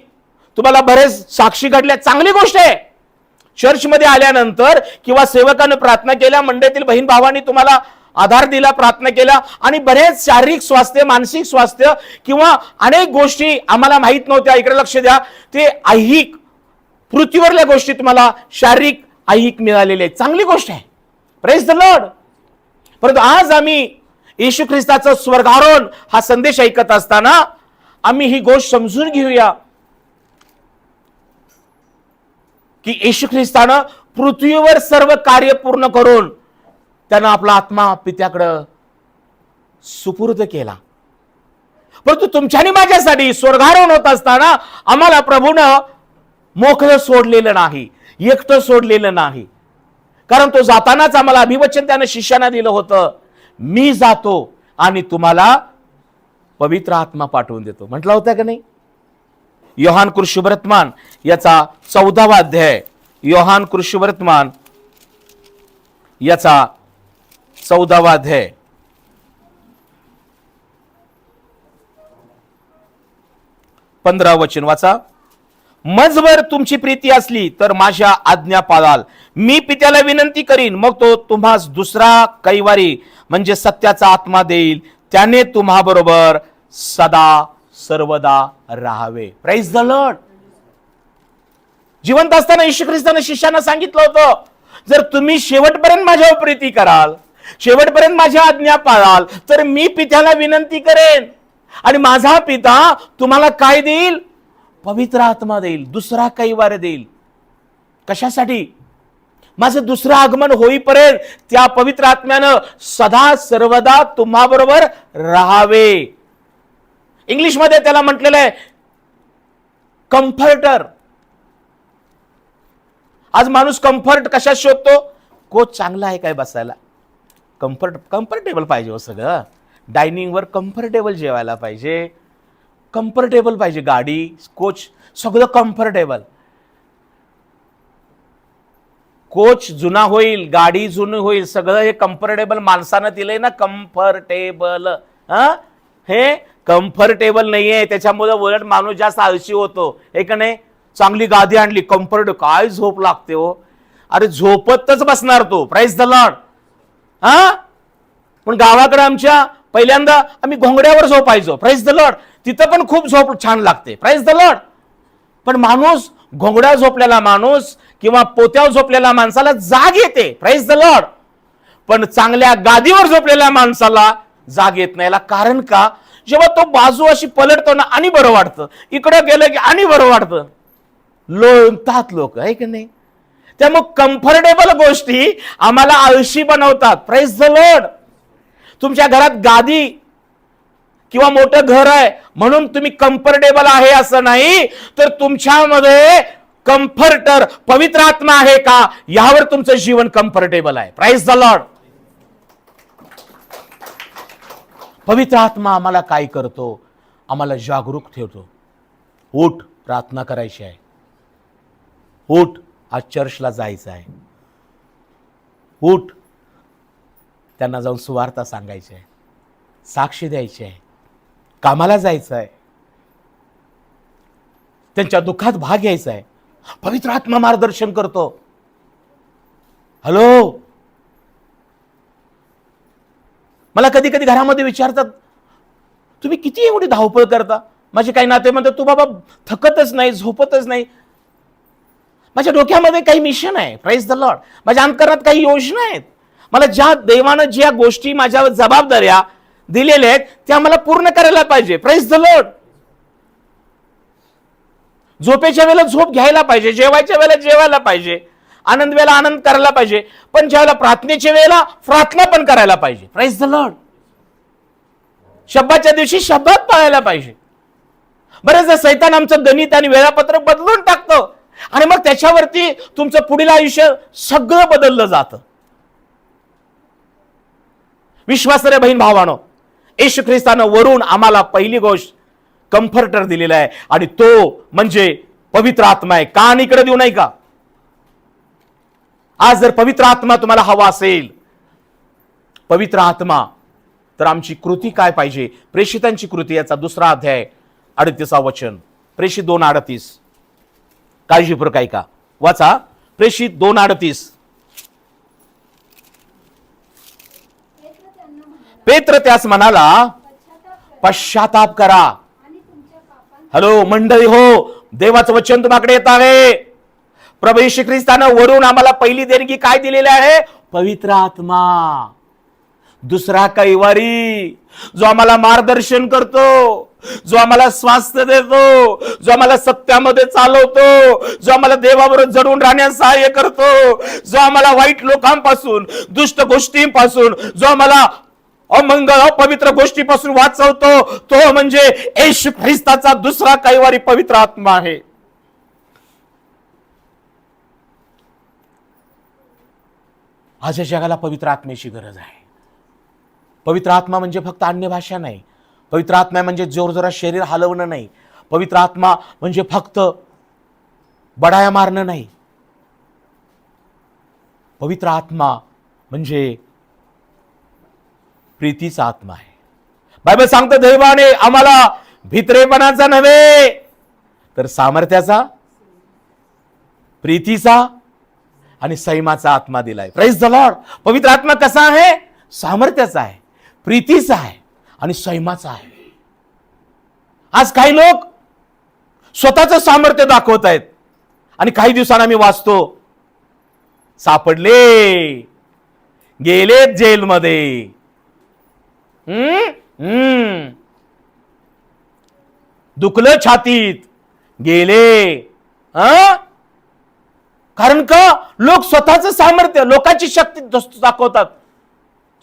तुम्हाला बरेच साक्षी घडल्या, चांगली गोष्ट आहे. चर्चमध्ये आल्यानंतर किंवा सेवकाने प्रार्थना केल्या, मंडळीतील बहीण भावांनी तुम्हाला आधार दिला, प्रार्थना केला, आणि बरेच शारीरिक स्वास्थ्य, मानसिक स्वास्थ्य किंवा अनेक गोष्टी आम्हाला माहित नव्हत्या. इकडे लक्ष द्या, ते ऐहिक पृथ्वीवरल्या गोष्टी तुम्हाला शारीरिक ऐहिक मिळालेले, चांगली गोष्ट आहे. Praise the Lord. परंतु आज आम्ही येशू ख्रिस्ताचं स्वर्गारोहण हा संदेश ऐकत असताना आम्ही ही गोष्ट समजून घेऊया की येशू ख्रिस्तानं पृथ्वीवर सर्व कार्य पूर्ण करून त्यानं आपला आत्मा पित्याकडं सुपूर्द केला. परंतु तुमच्या आणि माझ्यासाठी स्वर्गारोहण होत असताना आम्हाला प्रभूनं मोकळं सोडलेलं नाही, एकटं सोडलेलं नाही. कारण तो जातानाच आम्हाला अभिवचन त्यानं शिष्यांना दिलं होतं, मी जातो आणि तुम्हाला पवित्र आत्मा पाठवून देतो. म्हटलं होतं का नाही? योहान कृष्णवर्तमान याचा 14वा अध्याय, योहान कृष्णवर्तमान याचा 14वा अध्याय, पंधरा वचन वाचा. मजवर तुमची प्रीती असली तर माझ्या आज्ञा पाळाल. मी पित्याला विनंती करीन, मग तो तुम्हास दुसरा कैवारी म्हणजे सत्याचा आत्मा देईल, त्याने तुम्हा बरोबर सदा सर्वदा राहावे. Praise the Lord. जिवंत असताना येशू ख्रिस्तानं शिष्यांना सांगितलं होतं, जर तुम्ही शेवटपर्यंत माझ्यावर प्रीती कराल, शेवटपर्यंत माझ्या आज्ञा पाळाल, तर मी पित्याला विनंती करेन आणि माझा पिता तुम्हाला काय देईल? पवित्र आत्मा देईल, दुसरा कैवार देईल. कशासाठी? माझं दुसरं आगमन होईपर्यंत त्या पवित्र आत्म्यानं सदा सर्वदा तुम्हा बरोबर राहावे. इंग्लिशमध्ये त्याला म्हटलेलं आहे कम्फर्टर. आज माणूस कम्फर्ट कशात शोधतो? कोच चांगला आहे काय बसायला, कम्फर्टेबल पाहिजे हो सगळं. डायनिंगवर कम्फर्टेबल जेवायला पाहिजे, कम्फर्टेबल पाहिजे, गाडी, कोच सगळं कम्फर्टेबल. कोच जुना होईल, गाडी जुनी होईल, सगळं हे कम्फर्टेबल माणसानं दिलंय ना, कम्फर्टेबल. हे कम्फर्टेबल नाहीये, त्याच्यामुळे उलट माणूस जास्त आळशी होतो. हे का नाही? चांगली गादी आणली, कम्फर्ट, काय झोप लागते हो. अरे झोपतच बसणार तो. Praise the Lord. पण गावाकडे आमच्या पहिल्यांदा आम्ही घोंगड्यावर झोपायचो. Praise the Lord. तिथं पण खूप झोप छान लागते. Praise the Lord. पण माणूस घोंगड्या झोपलेला माणूस किंवा पोत्यावर झोपलेल्या माणसाला जाग येते. Praise the Lord. पण चांगल्या गादीवर झोपलेल्या माणसाला जाग येत नाही. कारण का? जेव्हा तो बाजू अशी पलटतो ना, आणि बरं वाटतं, इकडे गेलं की आणि बरं वाटतं. लोळतात लोक, आहे की नाही? त्यामुळे कम्फर्टेबल गोष्टी आम्हाला आळशी बनवतात. Praise the Lord. तुमच्या घरात गादी किंवा मोठं घर आहे म्हणून तुम्ही कम्फर्टेबल आहे असं नाही, तर तुमच्यामध्ये कम्फर्टर पवित्र आत्मा आहे का, यावर तुमचं जीवन कम्फर्टेबल आहे. Praise the Lord. पवित्र आत्मा आम्हाला काय करतो? आम्हाला जागरूक ठेवतो. उठ, प्रार्थना करायची आहे. उठ, आज चर्चला जायचं आहे. उठ, त्यांना जाऊन सुवार्ता सांगायची आहे, साक्षी द्यायची आहे, कामाला जायचं आहे, त्यांच्या दुःखात भाग घ्यायचा आहे. पवित्र आत्मा मार्गदर्शन करतो. हॅलो, मला कधी कधी घरामध्ये विचारतात, तुम्ही किती एवढी धावपळ करता? माझे काही नाते म्हणतात तू बाबा थकतच नाही, झोपतच नाही. माझ्या डोक्यामध्ये काही मिशन आहे, प्रेज द लॉर्ड. माझ्या अंतरात काही योजना आहेत. मला ज्या देवानं ज्या गोष्टी माझ्यावर जबाबदाऱ्या दिलेल्या आहेत त्या मला पूर्ण करायला पाहिजे, प्रेज द लॉर्ड. झोपेच्या वेळेला झोप घ्यायला पाहिजे, जेवायच्या वेळेला जेवायला पाहिजे, आनंद वेळेला आनंद करायला पाहिजे, पण ज्यावेळेला प्रार्थनेच्या वेळेला प्रार्थना पण करायला पाहिजे, प्रेज द लॉर्ड. शब्दाच्या दिवशी शब्दात पाळायला पाहिजे. बरेचदा सैतान आमचं गणित आणि वेळापत्रक बदलून टाकतो आणि मग त्याच्यावरती तुमचं पुढील आयुष्य सगळं बदललं जातं. विश्वासार्ह बहीण भावानो, येशू ख्रिस्तानं वरून आम्हाला पहिली गोष्ट कम्फर्टर दिलेला आहे आणि तो म्हणजे पवित्र आत्मा आहे. कान इकडे देऊ नाही का? आज जर पवित्र आत्मा तुम्हाला हवा असेल, पवित्र आत्मा, तर आमची कृती काय पाहिजे? प्रेषितांची कृती याचा 2 अध्याय 38 वचन, प्रेषित 2:38. काळजीपूर्वक ऐका, वाचा. प्रेषित 2:38. पेत्र त्यास म्हणाला, पश्चाताप करा. हॅलो मंडळी हो, देवाचं वचन तुम्हाकडे येत आहे. प्रभू येशू ख्रिस्तानं वरून आम्हाला पहिली देणगी काय दिलेली आहे? पवित्र आत्मा. दुसरा कैवारी, जो आम्हाला मार्गदर्शन करतो, जो आम्हाला स्वास्थ्य देतो, जो आम्हाला सत्यामध्ये चालवतो, जो आम्हाला देवाबरोबर जडून राहण्यास सहाय्य करतो, जो आम्हाला वाईट लोकांपासून, दुष्ट गोष्टींपासून, जो आम्हाला अमंगळ अपवित्र गोष्टीपासून वाचवतो, तो म्हणजे येशू ख्रिस्ताचा दुसरा कैवारी पवित्र आत्मा आहे. आज या जगाला पवित्र आत्म्याची गरज आहे. पवित्र आत्मा म्हणजे फक्त अन्य भाषा नाही. पवित्र आत्मा म्हणजे जोरजोरात शरीर हलवणं नाही. पवित्र आत्मा म्हणजे फक्त बडाया मारणं नाही. पवित्र आत्मा म्हणजे प्रीतीचा आत्मा आहे. बायबल सांगतं देवाने आम्हाला भित्रेपणाचा नव्हे तर सामर्थ्याचा, प्रीतीचा आणि संयमाचा आत्मा दिलाय. Praise the Lord. पवित्र आत्मा कसा आहे? सामर्थ्याचा आहे, प्रीतीचा आहे आणि संयमाचा आहे. आज काही लोक स्वतःचं सामर्थ्य दाखवत आहेत आणि काही दिवसांना मी वाचतो, सापडले, गेले जेलमध्ये. दुखलं छातीत, गेले. कारण का? लोक स्वतःचं सामर्थ्य, लोकांची शक्ती दाखवतात,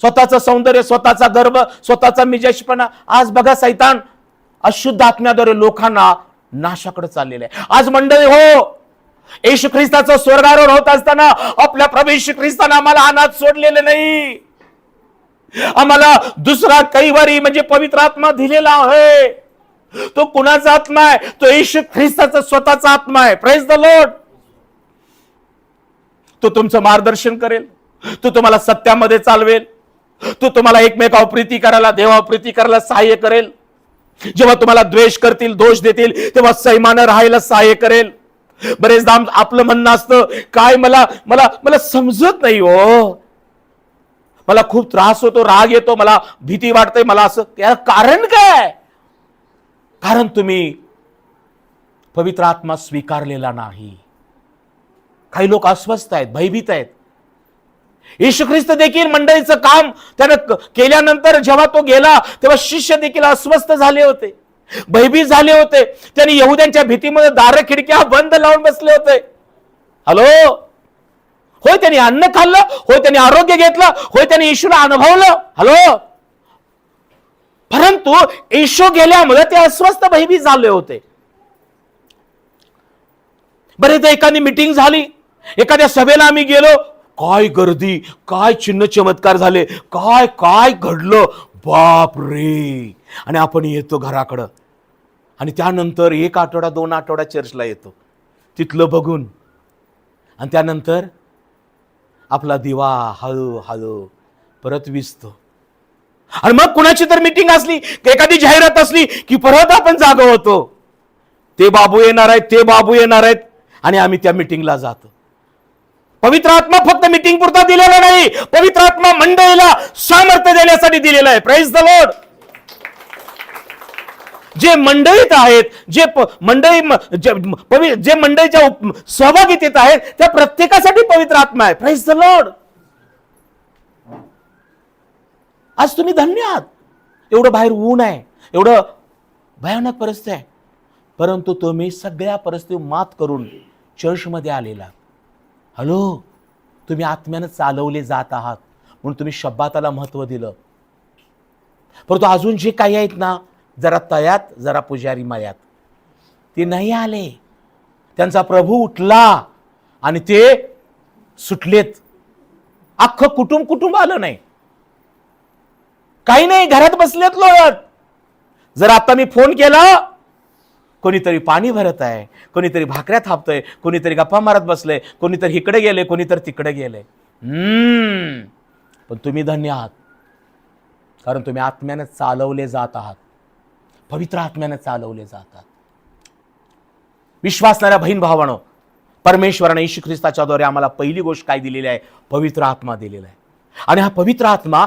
स्वतःचं सौंदर्य, स्वतःचा गर्भ, स्वतःचा मिजाजपणा. आज बघा सैतान अशुद्ध आत्म्याद्वारे लोकांना नाशाकडे चाललेलं आहे. आज मंडळी हो, येशू ख्रिस्ताचं स्वर्गारोहण होत असताना आपल्या प्रभू येशू ख्रिस्तानं आम्हाला अनाथ सोडलेलं नाही. आम्हाला दुसरा कैवारी म्हणजे पवित्र आत्मा दिलेला आहे. तो कुणाचा आत्मा आहे? तो येशू ख्रिस्ताचा स्वतःचा आत्मा आहे. Praise the Lord. तो तुमचं मार्गदर्शन करेल, तो तुम्हाला सत्यामध्ये चालवेल, तो तुम्हाला एकमेकावर प्रीती करायला, देवावर प्रीती करायला सहाय्य करेल. जेव्हा तुम्हाला द्वेष करतील, दोष देतील, तेव्हा संयमानं राहायला सहाय्य करेल. बरेचदा आपलं म्हणणं असतं, काय मला मला मला समजत नाही हो, मला खूप त्रास होतो, राग येतो, मला भीती वाटते, मला असं. कारण काय? कारण तुम्ही पवित्र आत्मा स्वीकारलेला नाही. काही लोक अस्वस्थ आहेत, भयभीत आहेत. येशू ख्रिस्त देखील मंडळीचं काम त्यानं केल्यानंतर जेव्हा तो गेला तेव्हा शिष्य देखील अस्वस्थ झाले होते, भयभीत झाले होते. त्यांनी यहुद्यांच्या भीतीमध्ये दार खिडक्या बंद लावून बसले होते. हॅलो, होय त्यांनी अन्न खाल्लं, होय त्यांनी आरोग्य घेतलं, होय त्यांनी येशूला अनुभवलं. हॅलो, परंतु येशू गेल्यामुळे ते अस्वस्थ भयभीत झाले होते. बरेचदा एखादी मीटिंग झाली, एखाद्या सभेला आम्ही गेलो, काय गर्दी, काय चिन्ह चमत्कार झाले, काय काय घडलं, बाप रे. आणि आपण येतो घराकडं आणि त्यानंतर 1 आठवडा 2 आठवडा चर्चला येतो, तिथलं बघून, आणि त्यानंतर आपला दिवा हळूहळू परत विझतो. आणि मग कुणाची तर मीटिंग असली, एखादी जाहिरात असली की परत आपण जागा होतो. ते बाबू येणार आहेत, ते बाबू येणार आहेत, आणि आम्ही त्या मीटिंगला जातो. पवित्र आत्मा फक्त मीटिंग पुरता दिलेला नाही, पवित्र आत्मा मंडळीला सामर्थ्य देण्यासाठी दिलेला आहे. Praise the Lord. जे मंडळीत आहेत, जे मंडळीच्या सहभागितेत आहेत, त्या प्रत्येकासाठी पवित्र आत्मा आहे. Praise the Lord. आज तुम्ही धन्य आहात. एवढं बाहेर ऊन आहे, एवढं भयानक परिस्थिती आहे, परंतु तुम्ही सगळ्या परिस्थिती मात करून चर्चमध्ये आलेला. हॅलो, तुम्ही आत्म्यानं चालवले जात आहात म्हणून तुम्ही शब्दाला महत्व दिलं. परंतु अजून जे काही आहेत ना, जरा तयात जरा पुजारी मायात, ते नाही आले. त्यांचा प्रभू उठला आणि ते सुटलेत. अख्खं कुटुंब आलं नाही, काही नाही, घरात बसलेत लोळत. जर आता मी फोन केला, कोणीतरी पाणी भरत आहे, कोणीतरी भाकऱ्या थापतंय, कोणीतरी गप्पा मारत बसले, कोणीतरी इकडे गेले, कोणीतरी तिकडे गेले. पण तुम्ही धन्य आहात, कारण तुम्ही आत्म्याने चालवले जात आहात, पवित्र आत्म्याने चालवले जातात. विश्वासणाऱ्या बहीण भावांनो, परमेश्वराने येशू ख्रिस्ताच्या द्वारे आम्हाला पहिली गोष्ट काय दिलेली आहे? पवित्र आत्मा दिलेला आहे. आणि हा पवित्र आत्मा,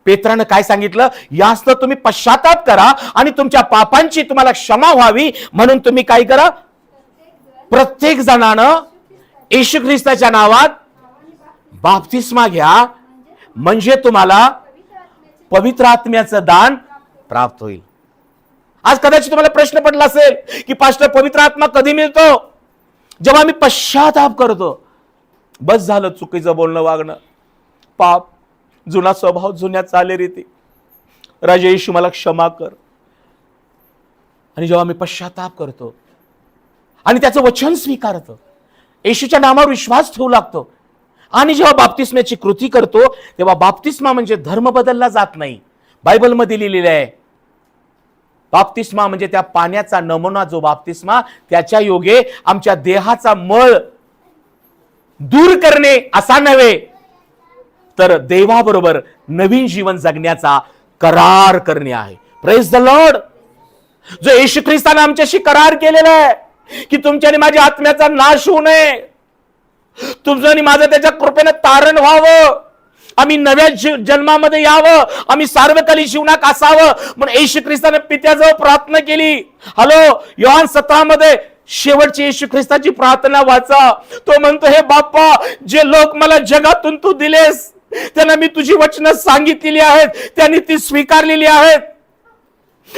पेत्रानं काय सांगितलं? यास्त तुम्ही पश्चाताप करा आणि तुमच्या पापांची तुम्हाला क्षमा व्हावी म्हणून तुम्ही काय करा? प्रत्येक जणानं येशू ख्रिस्ताच्या नावात बाप्तिस्मा घ्या, म्हणजे तुम्हाला पवित्र आत्म्याचं दान प्राप्त होईल. आज कदाचित तुम्हाला प्रश्न पडला असेल की पास्टर, पवित्र आत्मा कधी मिळतो? जेव्हा मी पश्चाताप करतो. बस झालं चुकीचं बोलणं, वागणं, पाप, जुना स्वभाव, जुन्या चालीरीती, राजा येशू मला क्षमा कर. आणि जेव्हा मी पश्चाताप करतो आणि त्याचं वचन स्वीकारतो, येशूच्या नावावर विश्वास ठेवू लागतो, आणि जेव्हा बाप्तिस्म्याची कृती करतो, तेव्हा बाप्तिस्मा म्हणजे धर्म बदलला जात नाही. बायबलमध्ये लिहिलेलं आहे, बाप्तिस्मा म्हणजे त्या पाण्याचा नमुना, जो बाप्तिस्मा, त्याच्या योगे आमच्या देहाचा मळ दूर करणे असा नव्हे, तर देवाबरोबर नवीन जीवन जगण्याचा करार करणे आहे. Praise the Lord. जो येशू ख्रिस्ताने आमच्याशी करार केलेला आहे की तुमच्याने माझ्या आत्म्याचा नाश होऊ नये, तुमचं आणि माझं त्याच्या कृपेने तारण व्हावं, आम्ही नव्या जन्मामध्ये यावं, आम्ही सार्वकालिक जीवनात असावं म्हणून येशू ख्रिस्ताने पित्याजवळ प्रार्थना केली. हॅलो, योहान 17 मध्ये शेवटची येशू ख्रिस्ताची प्रार्थना वाचा. तो म्हणतो, हे बाप्पा, जे लोक मला जगातून तू दिलेस त्यांना मी तुझी वचनं सांगितलेली आहेत, त्यांनी ती स्वीकारलेली आहेत,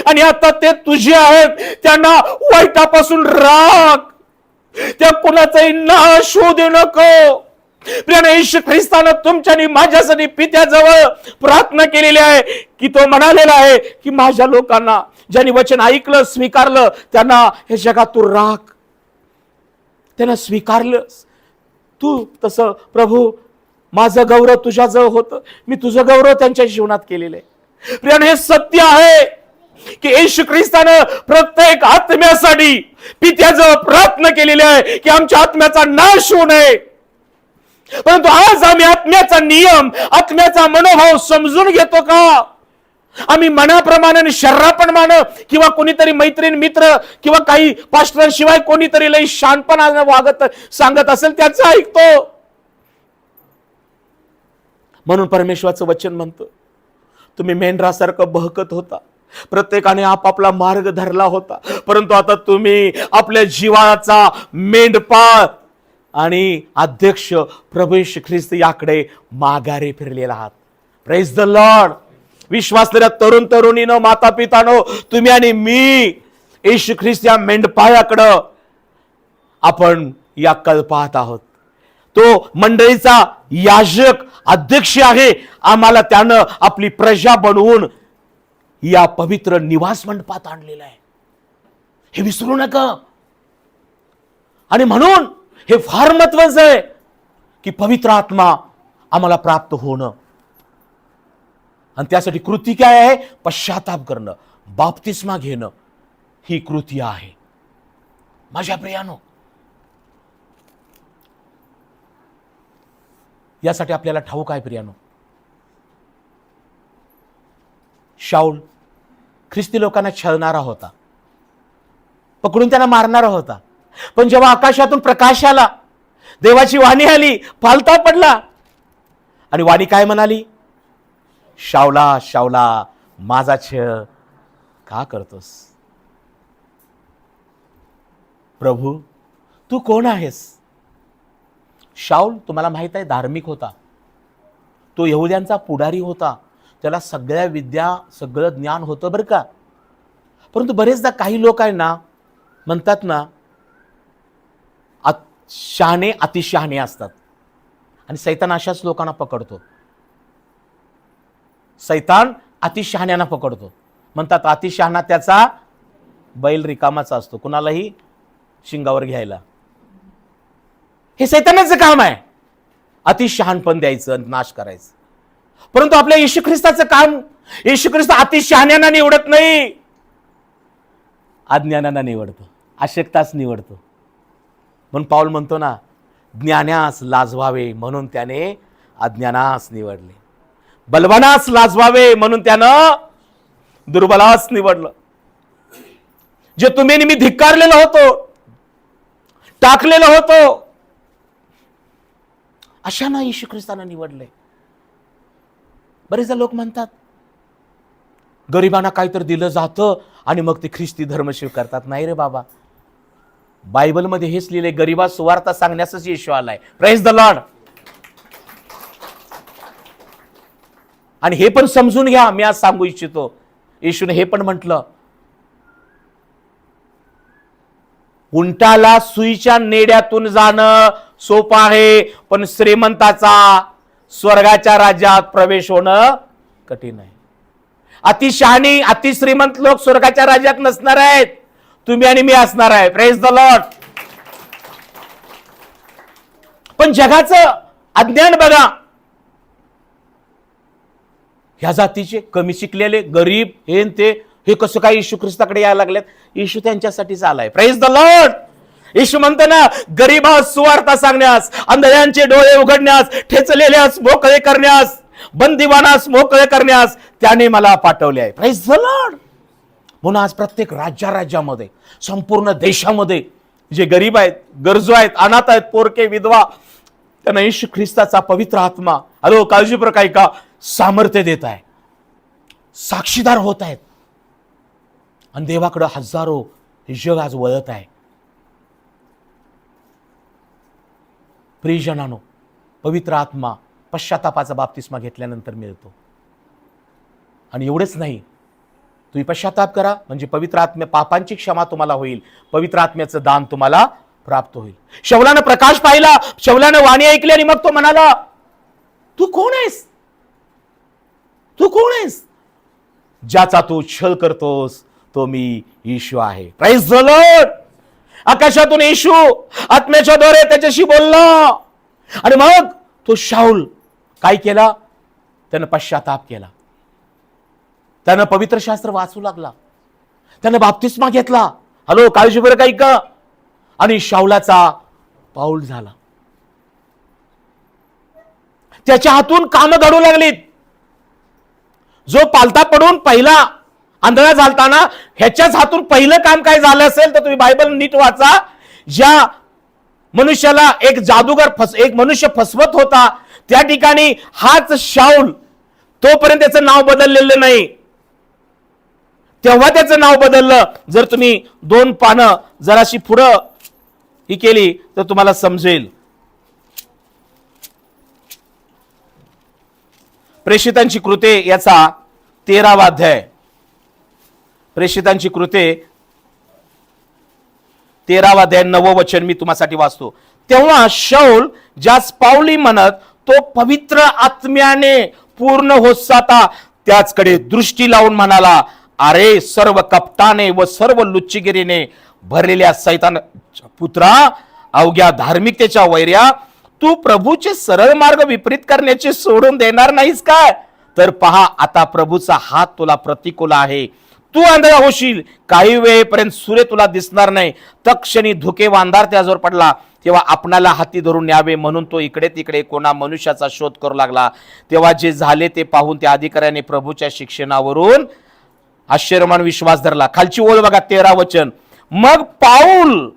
आणि आता ते तुझे आहेत. त्यांना वाईटापासून राख, त्या कुणाचाही नाश होऊ दे नको. प्रिय येशू ख्रिस्तानं तुमच्या आणि माझ्यासाठी पित्याजवळ प्रार्थना केलेली आहे की तो म्हणालेला आहे की माझ्या लोकांना, ज्यांनी वचन ऐकलं, स्वीकारलं, त्यांना हे जगात तू राख. त्यांना स्वीकारलं तू. तसं प्रभू, माझं गौरव तुझ्याजवळ होतं, मी तुझं गौरव त्यांच्या जीवनात केलेलं आहे. प्रिय, हे सत्य आहे की येशू ख्रिस्तानं प्रत्येक आत्म्यासाठी पित्याजवळ प्रार्थना केलेली आहे की आमच्या आत्म्याचा नाश होऊ नये. परंतु आज आम्ही आत्म्याचा नियम, आत्म्याचा मनोभाव समजून घेतो का? आम्ही मनाप्रमाणे आणि शरीराप्रमाणे, किंवा कोणीतरी मैत्रीण, मित्र, किंवा काही पास्टरांशिवाय कोणीतरी लई शानपणाने वागत सांगत असेल त्याचं ऐकतो. म्हणून परमेश्वराचं वचन म्हणतं, तुम्ही मेंढरासारखं बहकत होता, प्रत्येकाने आपापला मार्ग धरला होता, परंतु आता तुम्ही आपल्या जीवाचा मेंढपाळ आणि अध्यक्ष प्रभू येशू ख्रिस्त याकडे माघारी फिरलेला आहात. Praise the Lord. विश्वासलेल्या तरुण तरुणीनो, माता पितानो, तुम्ही आणि मी येशू ख्रिस्त या मेंढपाळाकडं आपण या कल पाहत आहोत. तो मंडळीचा याजक, अध्यक्ष आहे. आम्हाला त्यानं आपली प्रजा बनवून या पवित्र निवास मंडपात आणलेलं आहे, हे विसरू नका. आणि म्हणून हे फार महत्वाचं आहे की पवित्र आत्मा आम्हाला प्राप्त होणं. आणि त्यासाठी कृती काय आहे? पश्चाताप करणं, बाप्तिस्मा घेणं, ही कृती आहे. माझ्या प्रियानो, यासाठी आपल्याला ठाऊक आहे प्रियानो, शाऊल ख्रिस्ती लोकांना छळणारा होता, पकडून त्यांना मारणारा होता. पण जेव्हा आकाशातून प्रकाश आला, देवाची वाणी आली, पालता पडला, आणि वाणी काय म्हणाली? शाऊला, शाऊला, माझा छळ का करतोस? प्रभू तू कोण आहेस? शाऊल तुम्हाला माहित आहे धार्मिक होता, तो यहुद्यांचा पुढारी होता, त्याला सगळ्या विद्या सगळं ज्ञान होतं बरं का. परंतु बरेचदा काही लोक आहे ना म्हणतात ना शहाणे अतिशहाणे असतात आणि सैतान अशाच लोकांना पकडतो. सैतान अतिशहाण्यांना पकडतो. म्हणतात अतिशहाणा त्याचा बैल रिकामाचा असतो, कुणालाही शिंगावर घ्यायला. हे सैतानाचं काम आहे, अतिशहाणपण द्यायचं, नाश करायचं. परंतु आपल्या येशू ख्रिस्ताचं काम, येशू ख्रिस्त अतिशहाण्यांना निवडत नाही, अज्ञानांना निवडतो, अशक्ताच निवडतो. म्हणून पाऊल म्हणतो ना, ज्ञानास लाजवावे म्हणून त्याने अज्ञानास निवडले, बलवानास लाजवावे म्हणून त्यानं दुर्बलास निवडलं. जे तुम्ही मी धिक्कारलेलो होतो, टाकलेलो होतो, अशांना येशू ख्रिस्तानं निवडले. बरेच लोक म्हणतात गरिबांना काहीतरी दिलं जातं आणि मग ते ख्रिस्ती धर्म स्वीकारतात. नाही रे बाबा, बायबलमध्ये हेच लिहिले, गरिबास सुवार्ता सांगण्यासच येशू आलाय. Praise the Lord. आणि हे पण समजून घ्या, मी आज सांगू इच्छितो, येशूने हे पण म्हटलं, उंटाला सुईच्या नेड्यातून जाणं सोपं आहे, पण श्रीमंताचा स्वर्गाच्या राज्यात प्रवेश होणं कठीण आहे. अतिशहाणी अतिश्रीमंत लोक स्वर्गाच्या राज्यात नसणार आहेत, तुम्ही आणि मी असणार आहे. Praise the Lord. पण जगाचं अज्ञान बघा, ह्या जातीचे कमी शिकलेले गरीब हे कसं काय येशू ख्रिस्ताकडे यायला लागलेत? येशू त्यांच्यासाठीच आलाय. Praise the Lord. येशू म्हणतो ना, गरीबास सुवार्ता सांगण्यास, अंधळ्यांचे डोळे उघडण्यास, ठेचलेल्यास मोकळे करण्यास, बंदिवानास मोकळे करण्यास त्याने मला पाठवले आहे. Praise the Lord. म्हणून आज प्रत्येक राज्यामध्ये, संपूर्ण देशामध्ये जे गरीब आहेत, गरजू आहेत, अनाथ आहेत, पोरके, विधवा, त्यांना येशू ख्रिस्ताचा पवित्र आत्मा काळजीपूर्वक ऐका, सामर्थ्य देत आहे, साक्षीदार होत आहेत. आणि देवाकडे हजारो जग आज वळत आहे. प्रियजनांनो, पवित्र आत्मा पश्चातापाचा बाप्तिस्मा घेतल्यानंतर मिळतो. आणि एवढेच नाही, तुम्ही पश्चाताप करा म्हणजे पवित्र आत्म्या, पापांची क्षमा तुम्हाला होईल, पवित्र आत्म्याचं दान तुम्हाला प्राप्त होईल. शौलानं प्रकाश पाहिला, शौलानं वाणी ऐकली आणि मग तो म्हणाला, तू कोण आहेस? तू कोण आहेस? ज्याचा तू छळ करतोस तो मी येशू आहे. Praise the Lord. आकाशातून येशू आत्म्याच्या द्वारे त्याच्याशी बोलला. आणि मग तो शाऊल काय केला? त्यानं पश्चाताप केला, त्यानं पवित्र शास्त्र वाचू लागला, त्यानं बाप्तिस्मा घेतला. काळजीपूर्वक ऐका. आणि शाऊलाचा पाऊल झाला. त्याच्या हातून कामं घडू लागलीत. जो पालथा पडून पहिला आंधळा झालताना, ह्याच्याच हातून पहिलं काम काय झालं असेल तर तुम्ही बायबल नीट वाचा. ज्या मनुष्याला एक जादूगर एक मनुष्य फसवत होता, त्या ठिकाणी हाच शाऊल, तोपर्यंत त्याचं नाव बदललेलं नाही, तेव्हा त्याचं नाव बदललं. जर तुम्ही 2 पानं जराशी पुढं ही केली तर तुम्हाला समजेल. प्रेषितांची कृते याचा 13वा अध्याय, प्रेषितांची कृते 13वा अध्याय 9वं वचन मी तुम्हासाठी वाचतो. तेव्हा शाऊल ज्यास पावली म्हणत, तो पवित्र आत्म्याने पूर्ण होसाता त्याचकडे दृष्टी लावून म्हणाला, अरे सर्व कपटाने व सर्व लुच्चीगिरीने भरलेल्या सैतान पुत्रा, अवघ्या धार्मिकतेच्या वैर्या, तू प्रभूचे सरळ मार्ग विपरीत करण्याचे सोडून देणार नाहीस काय? तर पहा, आता प्रभूचा हात तुला प्रतिकूल आहे, तू आंधळा होशील, काही वेळेपर्यंत सूर्य तुला दिसणार नाही. तत्क्षणी धुके व अंधार त्याजवळ पडला. तेव्हा आपणाला हाती धरून न्यावे म्हणून तो इकडे तिकडे कोणा मनुष्याचा शोध करू लागला. तेव्हा जे झाले ते पाहून त्या अधिकाऱ्याने प्रभूच्या शिक्षणावरून आश्चर्यमान विश्वास धरला. खालची ओळ बघा, 13 वचन. मग पाऊल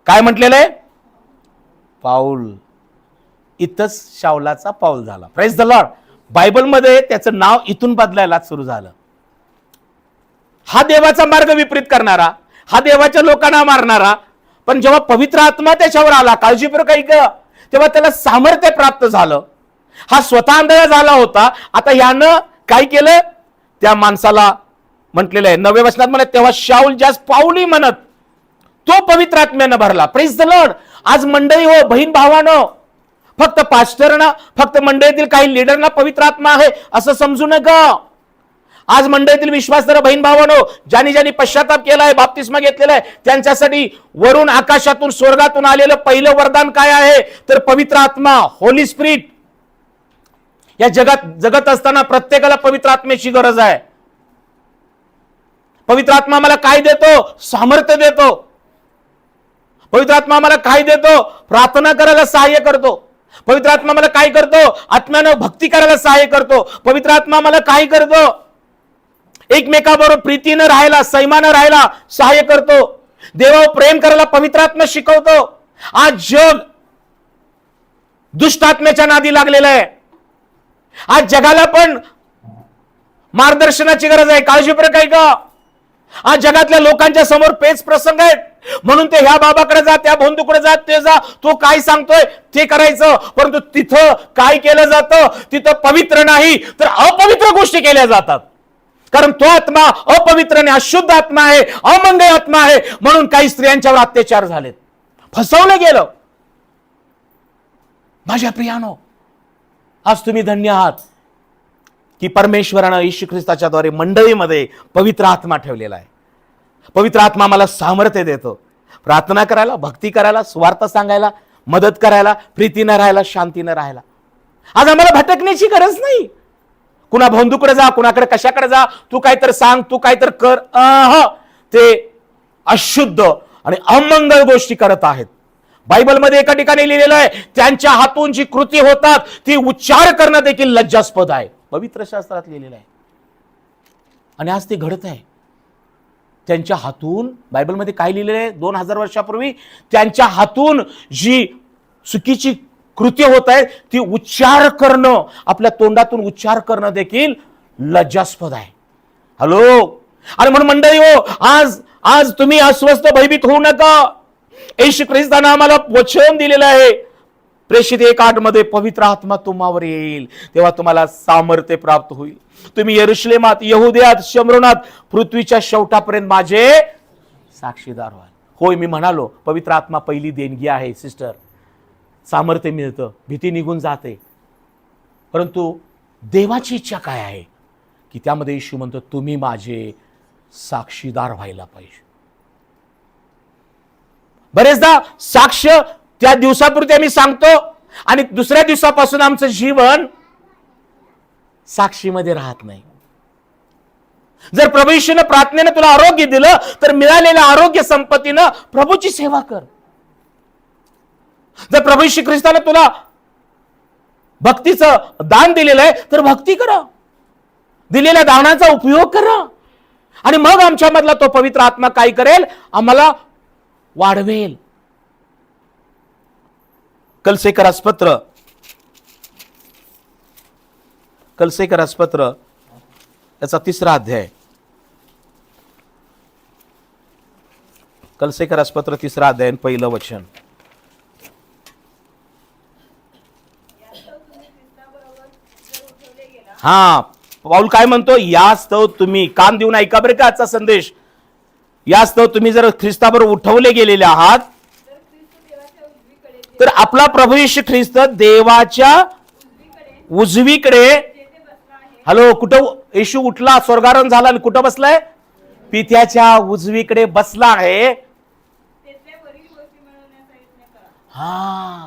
काय म्हटलेलं आहे? पाऊल. इथंच शाऊलाचा पाऊल झाला. Praise the Lord. बायबलमध्ये त्याचं नाव इथून बदलायला सुरू झालं. हा देवाचा मार्ग विपरीत करणारा, हा देवाच्या लोकांना मारणारा, पण जेव्हा पवित्र आत्मा त्याच्यावर आला, काळजीपूर्वक ऐक, तेव्हा त्याला सामर्थ्य प्राप्त झालं. हा स्वतः आंधळा झाला होता, आता यानं काय केलं, त्या माणसाला म्हटलेलं आहे 9व्या वचनात म्हणत, तेव्हा शाऊल ज्यास पाऊली म्हणत तो पवित्र आत्म्यानं भरला. Praise the Lord. आज मंडळी हो, बहीण भावानो, फक्त पास्टरना, फक्त मंडळीतील काही लीडरना पवित्र आत्मा आहे असं समजू नका. आज मंडळीतील विश्वासधारक बहीण भावानो, ज्यांनी ज्यांनी पश्चाताप केलाय, बाप्तिस्मा घेतलेला आहे, त्यांच्यासाठी वरून आकाशातून स्वर्गातून आलेलं पहिलं वरदान काय आहे, तर पवित्र आत्मा, होली स्पिरिट. या जगात जगत असताना प्रत्येकाला पवित्र आत्म्याची गरज आहे. पवित्र आत्मा आम्हाला काय देतो, सामर्थ्य देतो. पवित्र आत्मा आम्हाला काय देतो, प्रार्थना करायला सहाय्य करतो. पवित्र आत्मा आम्हाला काय करतो, आत्म्यानं भक्ती करायला सहाय्य करतो. पवित्र आत्मा आम्हाला काय करतो, एकमेकाबरोबर प्रीतीनं राहायला, संयमानं राहायला सहाय्य करतो. देवावर प्रेम करायला पवित्र आत्मा शिकवतो. आज जग दुष्ट आत्म्याच्या नादी लागलेलं आहे. आज जगाला पण मार्गदर्शनाची गरज आहे. काळजीपूर्वक आहे का, आज जगातल्या लोकांच्या समोर पेच प्रसंग आहेत, म्हणून ते ह्या बाबाकडे जा, त्या बंधूकडे जा, ते जा, तो काय सांगतोय ते करायचं. परंतु तिथं काय केलं जातं, तिथं पवित्र नाही तर अपवित्र गोष्टी केल्या जातात. कारण तो आत्मा अपवित्र नाही, अशुद्ध आत्मा आहे, अमंगळ आत्मा आहे. म्हणून काही स्त्रियांच्यावर अत्याचार झालेत, फसवलं गेलं. माझ्या प्रियानो, आज तुम्ही धन्य आहात की परमेश्वरानं येशू ख्रिस्ताच्या द्वारे मंडळीमध्ये पवित्र आत्मा ठेवलेला आहे. पवित्र आत्मा आम्हाला सामर्थ्य देतो प्रार्थना करायला, भक्ती करायला, सुवार्थ सांगायला, मदत करायला, प्रीतीनं राहायला, शांतीनं राहायला. आज आम्हाला भटकण्याची गरज नाही. कुणा बंधूकडे जा, कुणाकडे कशाकडे जा, तू काहीतरी सांग, तू काहीतरी कर, ते अशुद्ध आणि अमंगळ गोष्टी करत आहेत. बायबलमध्ये एका ठिकाणी लिहिलेलं आहे, त्यांच्या हातून जी कृती होतात ती उच्चार करणं देखील लज्जास्पद आहे. पवित्र शास्त्रात लिहिलेलं आहे. आणि आज ते घडत आहे. त्यांच्या हातून, बायबलमध्ये काय लिहिलेलं आहे, 2000 वर्षापूर्वी त्यांच्या हातून जी चुकीची कृती होत आहे ती उच्चार करणं, आपल्या तोंडातून उच्चार करणं देखील लज्जास्पद आहे. हॅलो. आणि म्हणून मंडळी हो, आज तुम्ही अस्वस्थ, भयभीत होऊ नका. येशू ख्रिस्ताने आम्हाला वचन दिलेलं आहे, प्रेषित 1:8 मध्ये, पवित्र आत्मा तुम्हावर येईल तेव्हा तुम्हाला सामर्थ्य प्राप्त होईल. तुम्ही यरूशलेमात, यहुदियात, शमरोनात, पृथ्वीच्या शेवटापर्यंत माझे साक्षीदार व्हाल. होय, मी म्हणालो पवित्र आत्मा पहिली देणगी आहे सिस्टर. सामर्थ्य मिळतं, भीती निघून जाते. परंतु देवाची इच्छा काय आहे की त्यामध्ये येशू म्हणतो तुम्ही माझे साक्षीदार व्हायला पाहिजे. बरेचदा साक्ष त्या दिवसापुरते आम्ही सांगतो आणि दुसऱ्या दिवसापासून आमचं जीवन साक्षीमध्ये राहत नाही. जर प्रभू येशूने प्रार्थनेने तुला आरोग्य दिलं तर मिळालेल्या आरोग्य संपत्तीनं प्रभूची सेवा कर. जर प्रभू येशू ख्रिस्ताने तुला भक्तीचं दान दिलेलं आहे तर भक्ती करा, दिलेल्या दानाचा उपयोग करा. आणि मग आमच्या मधला तो पवित्र आत्मा काय करेल, आम्हाला वाढवेल. कलसेकरास पत्र याचा 3रा अध्याय. कलसेकरास पत्र 3रा अध्याय, पहिलं वचन. हा, पाऊल काय म्हणतो, यास्तव तुम्ही, कान देऊन ऐका बरं का आजचा संदेश, यास्तव तुम्ही जर ख्रिस्ताबरोबर उठवले गेलेले आहात तर आपला प्रभू येशू ख्रिस्त देवाच्या उजवीकडे. हॅलो, कुठं येशू उठला, स्वर्गारोहण झाला आणि कुठं बसलाय, पित्याच्या उजवीकडे बसला आहे. हा,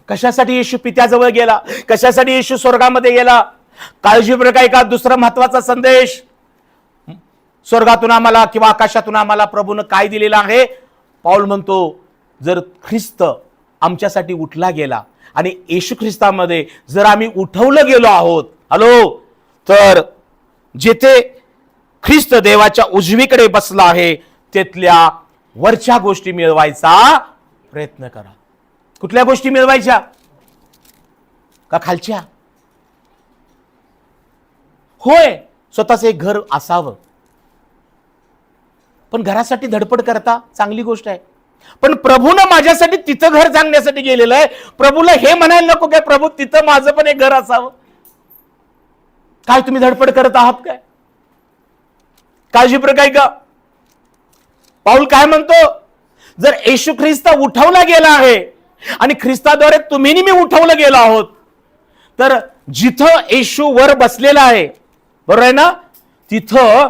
कशासाठी येशू पित्याजवळ गेला, कशासाठी येशू स्वर्गामध्ये गेला. काळजीपूर्वक ऐका, दुसरा महत्वाचा संदेश. स्वर्गातून आम्हाला किंवा आकाशातून आम्हाला प्रभूनं काय दिलेला आहे. पाऊल म्हणतो जर ख्रिस्त आमच्यासाठी उठला गेला आणि येशू ख्रिस्तामध्ये जर आम्ही उठवलं गेलो आहोत, हॅलो, तर जेथे ख्रिस्त देवाच्या उजवीकडे बसला आहे तिथल्या वरच्या गोष्टी मिळवायचा प्रयत्न करा. कुठल्या गोष्टी मिळवायच्या का खालच्या? होय, स्वतःच एक घर असावं, पण घरासाठी धडपड करता, चांगली गोष्ट आहे. पण प्रभूनं माझ्यासाठी तिथं घर सांगण्यासाठी गेलेलं आहे. प्रभूला हे म्हणायला नको काय प्रभू तिथं माझं पण एक घर असावं. काय तुम्ही धडपड करत आहात काय? काळजीपूर्वक काय का पाऊल काय म्हणतो, जर येशू ख्रिस्त उठवला गेला आहे आणि ख्रिस्ताद्वारे तुम्ही मी उठवलं गेलो आहोत, तर जिथं येशू वर बसलेला आहे, बरोबर आहे ना, तिथं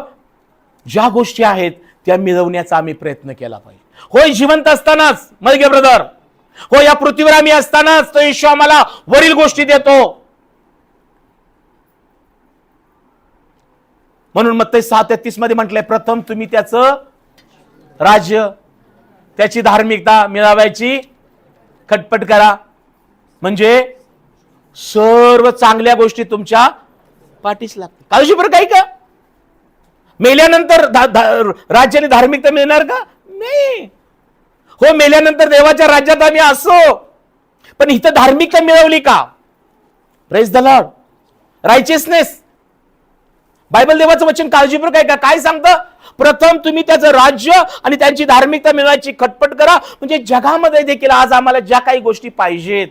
ज्या गोष्टी आहेत त्या मिळवण्याचा आम्ही प्रयत्न केला पाहिजे. होय, जिवंत असतानाच मलगे ब्रदर, हो या पृथ्वीवर आम्ही असतानाच तो येशू आम्हाला वरील गोष्टी देतो. म्हणून मत्ती 6:33 मध्ये म्हटलंय, प्रथम तुम्ही त्याचं राज्य, त्याची धार्मिकता मिळवायची खटपट करा, म्हणजे सर्व चांगल्या गोष्टी तुमच्या पाठीस लागतील. काळजीपूर्वक काही का मेल्यानंतर राज्य आणि धार्मिकता मिळणार का? नाही. हो, मेल्यानंतर देवाच्या राज्यात आम्ही असो, पण इथं धार्मिकता मिळवली का? Praise the Lord. Righteousness, Bible देवाचं वचन काळजीपूर्वक आहे का? काय सांगतं? प्रथम तुम्ही त्याचं राज्य आणि त्यांची धार्मिकता मिळवायची खटपट करा, म्हणजे जगामध्ये देखील आज आम्हाला ज्या काही गोष्टी पाहिजेत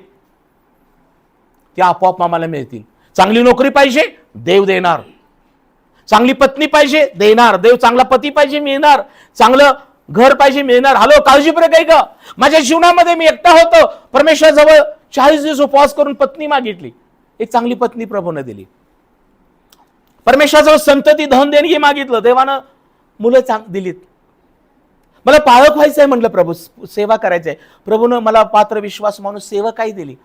त्या आपोआप आम्हाला मिळतील. चांगली नोकरी पाहिजे, देव देणार. चांगली पत्नी पाहिजे, देणार देव. चांगला पती पाहिजे, मिळणार. चांगलं घर पाहिजे, मिळणार. हॅलो, काळजीपूर्वक आहे का? माझ्या जीवनामध्ये मी एकटा होतो, परमेश्वराजवळ 40 दिवस उपवास करून पत्नी मागितली, एक चांगली पत्नी प्रभूने दिली. परमेश्वराजवळ संतती धन देणगी मागितलं, देवानं मुलं दिलीत. मला पाळक व्हायचंय म्हटलं, प्रभू सेवा करायचंय, प्रभूनं मला पात्र विश्वास म्हणून सेवा काही दिली.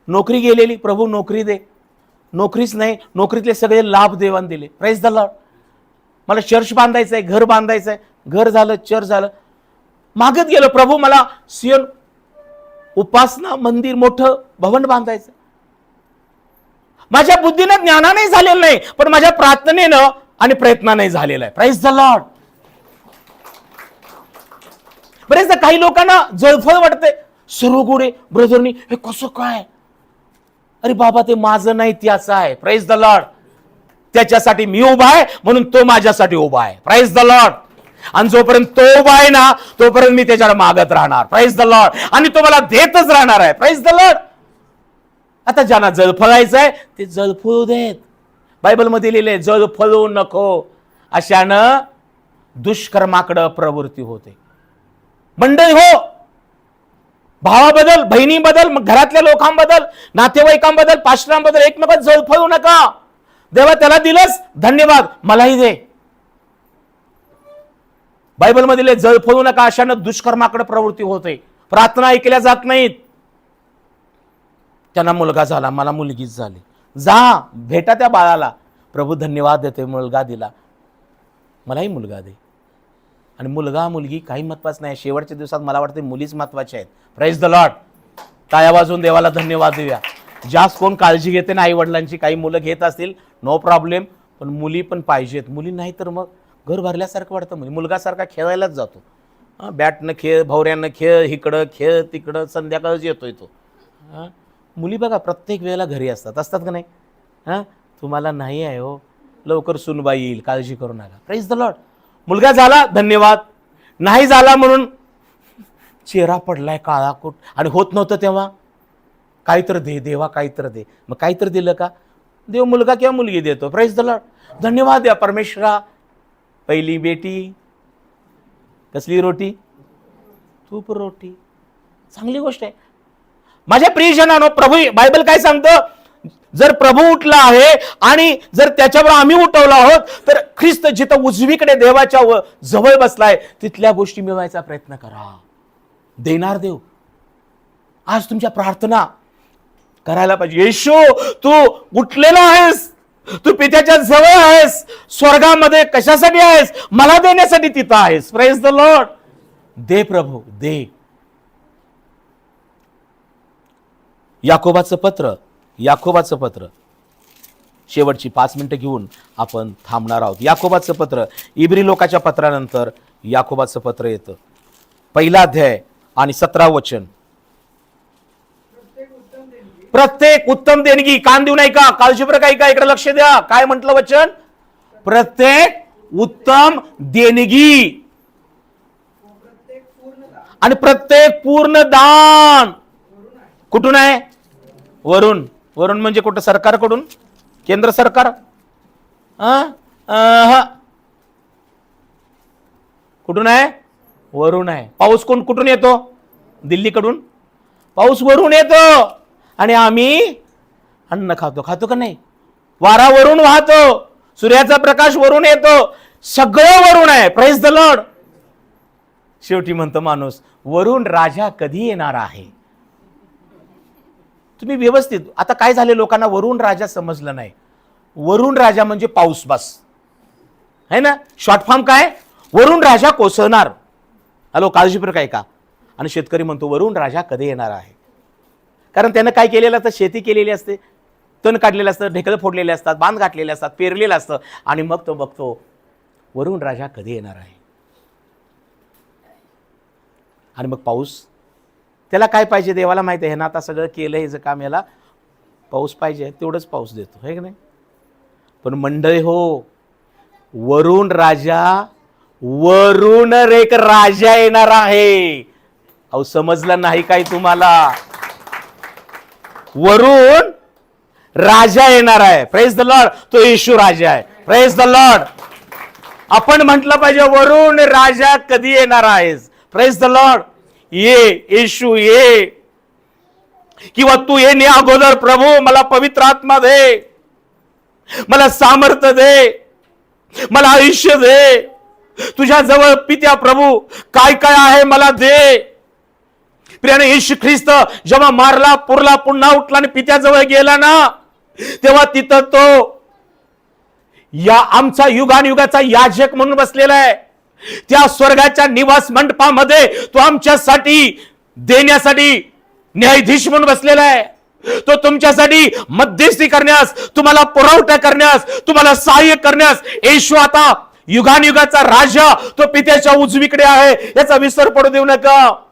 नोकरी गेलेली, प्रभू नोकरी दे. नोकरीच नाही, नोकरीतले सगळे लाभ देवान दिले. Praise the Lord. मला चर्च बांधायचंय, घर बांधायचंय, घर झालं, चर्च झालं. मागत गेलो, प्रभू मला सियोन उपासना मंदिर मोठं भवन बांधायचं. माझ्या बुद्धीनं ज्ञानाने झालेलं नाही, पण माझ्या प्रार्थनेनं आणि प्रयत्नाने झालेलं आहे. Praise the Lord. बरेचदा काही लोकांना जळफळ वाटते, सर्व गोडे ब्रदरनी हे कसं काय? अरे बाबा, ते माझं नाही, त्याचं आहे. Praise the Lord. त्याच्यासाठी मी उभा आहे, म्हणून तो माझ्यासाठी उभा आहे. Praise the Lord. आणि जोपर्यंत तो उभा आहे ना, तोपर्यंत मी त्याच्यावर मागत राहणार. Praise the Lord. आणि तो मला देतच राहणार आहे. Praise the Lord. आता ज्यांना जळफळायचं आहे ते जळफळू देत. बायबलमध्ये लिहिले, जळफळू नको, अशानं दुष्कर्माकडे प्रवृत्ती होते. मंडळी हो, भावाबद्दल, बहिणीबद्दल, घरातल्या लोकांबद्दल, नातेवाईकांबद्दल, पास्टरांबद्दल एकमेकात जळफळू नका. देवा त्याला दिलंस, धन्यवाद, मलाही दे. बायबलमध्ये जळफळू नका, अशानं दुष्कर्माकडे प्रवृत्ती होते. प्रार्थना ऐकल्या जात नाहीत. त्यांना मुलगा झाला, मला मुलगीच झाली. जा भेटा त्या बाळाला, प्रभू धन्यवाद देते, मुलगा दिला, मलाही मुलगा दे. आणि मुलगा मुलगी काही महत्वाचं नाही, शेवटच्या दिवसात मला वाटते मुलीच महत्वाच्या आहेत. Praise the Lord. टाळ्या वाजवून देवाला धन्यवाद देऊया. जास्त कोण काळजी घेते ना आई वडिलांची, काही मुलं घेत असतील, नो प्रॉब्लेम, पण मुली पण पाहिजेत. मुली नाही तर मग घर भरल्यासारखं वाटतं. मुलगासारखा खेळायलाच जातो, बॅटनं खेळ, भवऱ्यानं खेळ, इकडं खेळ, तिकडं, संध्याकाळच येतोय तो. मुली बघा प्रत्येक वेळेला घरी असतात का नाही? तुम्हाला नाही आहे हो, लवकर सुनबाई येईल, काळजी करू नका. Praise the Lord. मुलगा झाला, धन्यवाद. नाही झाला म्हणून चेहरा पडलाय काळाकूट, आणि होत नव्हतं तेव्हा काहीतरी दे देवा, काहीतरी दे. मग काहीतरी दिलं का? देव मुलगा किंवा मुलगी देतो. Praise the Lord. धन्यवाद द्या परमेश्वरा. पहिली बेटी कसली रोटी? तूप रोटी. चांगली गोष्ट आहे. माझ्या प्रियजनांनो, प्रभू बायबल काय सांगतं? जर प्रभू उठला आहे आणि जर त्याच्यावर आम्ही उठवलो आहोत, तर ख्रिस्त जिथं उजवीकडे देवाच्या जवळ बसलाय, तिथल्या गोष्टी मिळवायचा प्रयत्न करा. देणार देव. आज तुमच्या प्रार्थना करायला पाहिजे, येशू तू उठलेला आहेस, तू पित्याच्या जवळ आहेस, स्वर्गामध्ये कशासाठी आहेस? मला देण्यासाठी तिथं आहेस. Praise the Lord. दे प्रभू, दे. याकोबाचं पत्र शेवटची 5 मिनिटं घेऊन आपण थांबणार आहोत. याकोबाचं पत्र, इब्री लोकाच्या पत्रानंतर याकोबाचं पत्र येतं. 1 अध्याय आणि 17 वचन. प्रत्येक उत्तम देणगी, कान देऊ नाही का, काळजीपूर्वक ऐका, इकडे लक्ष द्या. काय म्हटलं वचन? प्रत्येक उत्तम देणगी आणि प्रत्येक पूर्ण दान कुठून आहे? वरून. वरून म्हणजे कुठं? सरकारकडून, केंद्र सरकार. कुठून आहे? वरून आहे. पाऊस कुठून येतो? दिल्लीकडून. पाऊस वरून येतो आणि आम्ही अन्न खातो. खातो का नाही? वारा वरून वाहतो, सूर्याचा प्रकाश वरून येतो, सगळं वरून आहे. Praise the Lord. शेवटी म्हणतो माणूस, वरून राजा कधी येणार आहे? तुम्ही व्यवस्थित, आता काय झाले, लोकांना वरून राजा समजलं नाही. वरून राजा म्हणजे पाऊस, बस है ना. शॉर्ट फॉर्म काय? वरून राजा कोसळणार. हॅलो, काळजीपूर्वक आहे का? आणि शेतकरी म्हणतो वरून राजा कधी येणार आहे? कारण त्यानं काय केलेलं असतं? शेती केलेली असते, तण काढलेलं असतं, ढेकळं फोडलेले असतात, बांध घातलेले असतात, पेरलेलं असतं, आणि मग तो बघतो वरून राजा कधी येणार आहे. आणि मग पाऊस, त्याला काय पाहिजे? देवाला माहिती आहे ना, आता सगळं केलं हे जे काम, याला पाऊस पाहिजे, तेवढंच पाऊस देतो, है की नाही? पण मंडळी हो, वरून राजा, वरून एक राजा येणार आहे. अहो, समजलं नाही काय तुम्हाला? वरून राजा येणार आहे. Praise the Lord. तो येशू राजा आहे. Praise the Lord. आपण म्हटलं पाहिजे, वरून राजा कधी येणार आहेस? Praise the Lord. ये येशू ये, किंवा तू येणे अगोदर प्रभू मला पवित्र आत्मा दे, मला सामर्थ्य दे, मला आयुष्य दे. तुझ्या जवळ पित्या प्रभू काय काय आहे मला दे. प्रियाने, येशू ख्रिस्त जेव्हा मारला, पुरला, पुन्हा उठला आणि पित्याजवळ गेला ना, तेव्हा तिथं तो या आमचा युगानुयुगाचा याजक म्हणून बसलेला आहे. त्या स्वर्गाच्या निवास मंडपामध्ये तो आमच्यासाठी देण्यासाठी न्यायाधीश म्हणून बसलेला आहे. तो तुमच्यासाठी मध्यस्थी करण्यास, तुम्हाला पुरवठा करण्यास, तुम्हाला सहाय्य करण्यास येशू आता युगानुयुगाचा राजा, तो पित्याच्या उजवीकडे आहे, याचा विसर पडू देऊ नका.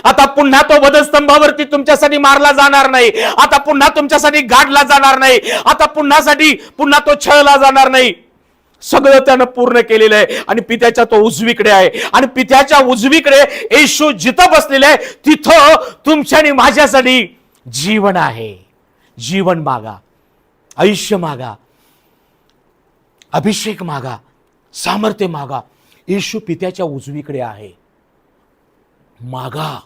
आता पुन्हा तो वधस्तंभावरती तुमच्यासाठी मारला जाणार नाही. आता पुन्हा तुमच्यासाठी गाडला जाणार नाही. आता पुन्हा तो छळला जाणार नाही. सगळं त्यानं पूर्ण केलेलं आहे आणि पित्याच्या तो उजवीकडे आहे. आणि पित्याच्या उजवीकडे येशू जिथं बसलेला आहे, तिथं तुमच्या आणि माझ्यासाठी जीवन आहे. जीवन मागा, आयुष्य मागा, अभिषेक मागा, सामर्थ्य मागा. येशू पित्याच्या उजवीकडे आहे. मागा,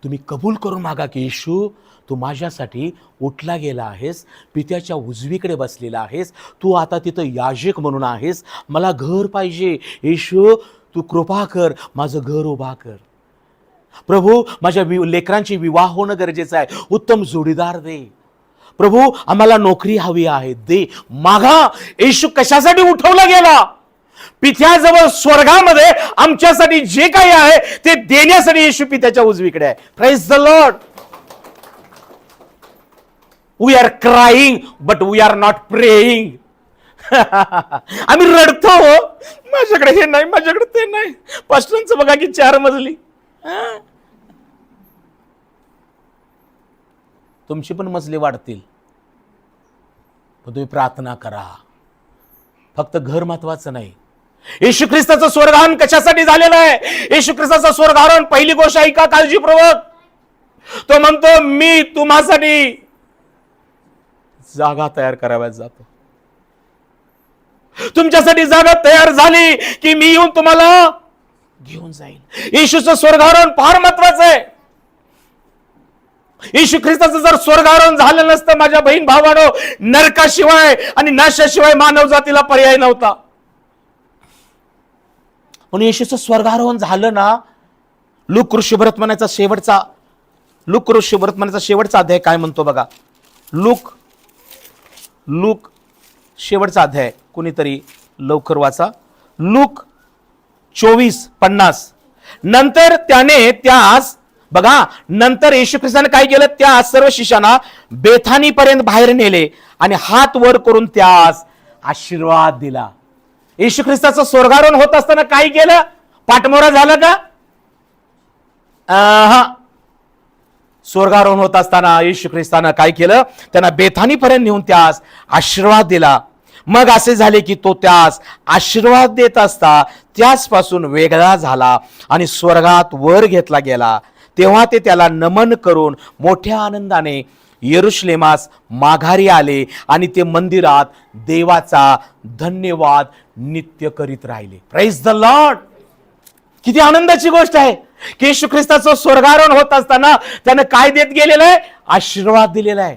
तुम्ही कबूल करून मागा की येशू, तू माझ्यासाठी उठला गेला आहेस, पित्याच्या उजवीकडे बसलेला आहेस, तू आता तिथं याजक म्हणून आहेस. मला घर पाहिजे येशू, तू कृपा कर, माझं घर उभा कर. प्रभू, माझ्या लेकरांची विवाह होणं गरजेचं आहे, उत्तम जोडीदार दे. प्रभू, आम्हाला नोकरी हवी आहे, दे. मागा. येशू कशासाठी उठवला गेला? पित्याजवळ स्वर्गामध्ये आमच्यासाठी जे काही आहे ते देण्यासाठी येशू पित्याच्या उजवीकडे आहे. Praise the Lord. We are crying but we are not praying. आम्ही रडतो, माझ्याकडे हे नाही, माझ्याकडे ते नाही. पास्टरांचं बघा की 4 मजली. तुमची पण मजली वाढतील, पण तुम्ही प्रार्थना करा. फक्त घर महत्वाचं नाही. येशू ख्रिस्ताचं स्वर्गारोहण कशासाठी झालेलं आहे? येशू ख्रिस्ताचं स्वर्गारोहण, पहिली गोष्ट ऐका काळजीपूर्वक, तो म्हणतो मी तुम्हासाठी जागा तयार कराव्यात जातो. तुमच्यासाठी जागा तयार झाली की मी येऊन तुम्हाला घेऊन जाईल. येशूचं स्वर्गारोहण फार महत्वाचं आहे. येशू ख्रिस्ताचं जर स्वर्गारोहण झालं नसतं, माझ्या बहीण भावानो, नरकाशिवाय आणि नाशाशिवाय मानव जातीला पर्याय नव्हता. म्हणून येशूचं स्वर्गारोहण झालं ना. लूक ऋषीवर्तमानाचा शेवटचा अध्याय काय म्हणतो बघा. लूक शेवटचा अध्याय, कोणीतरी लवकर वाचा. लूक 24:50. नंतर त्याने त्यास, बघा, नंतर येशू ख्रिस्ताने काय केलं? त्या सर्व शिष्यांना बेथानी पर्यंत बाहेर नेले आणि हात वर करून त्यास आशीर्वाद दिला. येशू ख्रिस्ताचं स्वर्गारोहण होत असताना काय केलं? पाठमोरा झालं का? स्वर्गारोहण होत असताना येशू ख्रिस्तानं काय केलं? त्यांना बेथानी पर्यंत नेऊन त्यास आशीर्वाद दिला. मग असे झाले की तो त्यास आशीर्वाद देत असता त्याचपासून वेगळा झाला आणि स्वर्गात वर घेतला गेला. तेव्हा ते त्याला नमन करून मोठ्या आनंदाने यरुशलेमास माघारी आले आणि ते मंदिरात देवाचा धन्यवाद नित्य करीत राहिले. Praise the Lord. किती आनंदाची गोष्ट आहे की येशू ख्रिस्ताचं स्वर्गारोहण होत असताना त्यानं काय देत गेलेलं आहे? आशीर्वाद दिलेला आहे.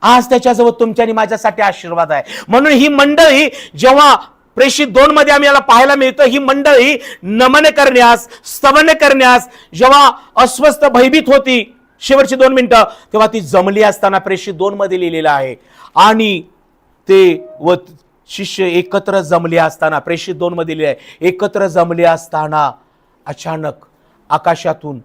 आज त्याच्याजवळ तुमच्या आणि माझ्यासाठी आशीर्वाद आहे. म्हणून ही मंडळी जेव्हा प्रेषित 2 मध्ये आम्ही याला पाहायला मिळतं, ही मंडळी नमन करण्यास, स्तवन करण्यास जेव्हा अस्वस्थ भयभीत होती, शेवटची 2 मिनिटं, तेव्हा ती जमली असताना प्रेषित 2 मध्ये लिहिलेलं आहे. आणि ते व शिष्य एकत्र जमले असताना, प्रेषित 2 मध्ये लिहिले आहे, एकत्र जमले असताना अचानक आकाशातून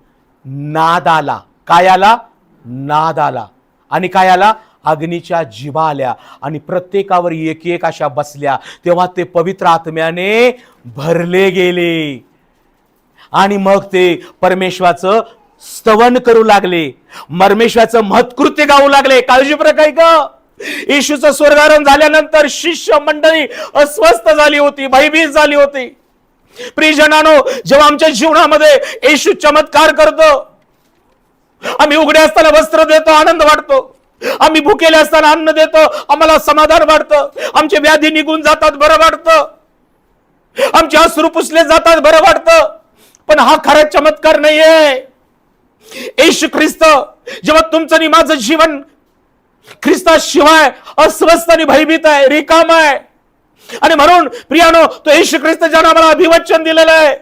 नाद आला. काय आला? नाद आला. आणि काय आला? अग्नीच्या जिभा आल्या आणि प्रत्येकावर एक एक अशा बसल्या. तेव्हा ते पवित्र आत्म्याने भरले गेले आणि मग ते परमेश्वराचं स्तवन करू लागले, परमेश्वराचं महत्कृत्य गाऊ लागले. काळजीपूर्वक ऐका. येशूचं स्वर्गारोहण झाल्यानंतर शिष्य मंडळी अस्वस्थ झाली होती, भयभीत झाली होती. प्रियजनांनो, जेव्हा आमच्या जीवनामध्ये येशू चमत्कार करतो, आम्ही उघडे असताना वस्त्र देतो, आनंद वाटतो. आम्ही भुकेले असताना अन्न देतो, आम्हाला समाधान वाटतं. आमचे व्याधी निघून जातात, बरं वाटतं. आमचे अश्रू पुसले जातात, बरं वाटतं. पण हा खरा चमत्कार नाहीये. येशू ख्रिस्त जेव्हा तुमचं आणि माझं जीवन ख्रिस्ताशिवाय अस्वस्थ आणि भयभीत आहे, रिकाम आहे. आणि म्हणून प्रियानो, तो येशू ख्रिस्त ज्यानं आम्हाला अभिवचन दिलेलं आहे,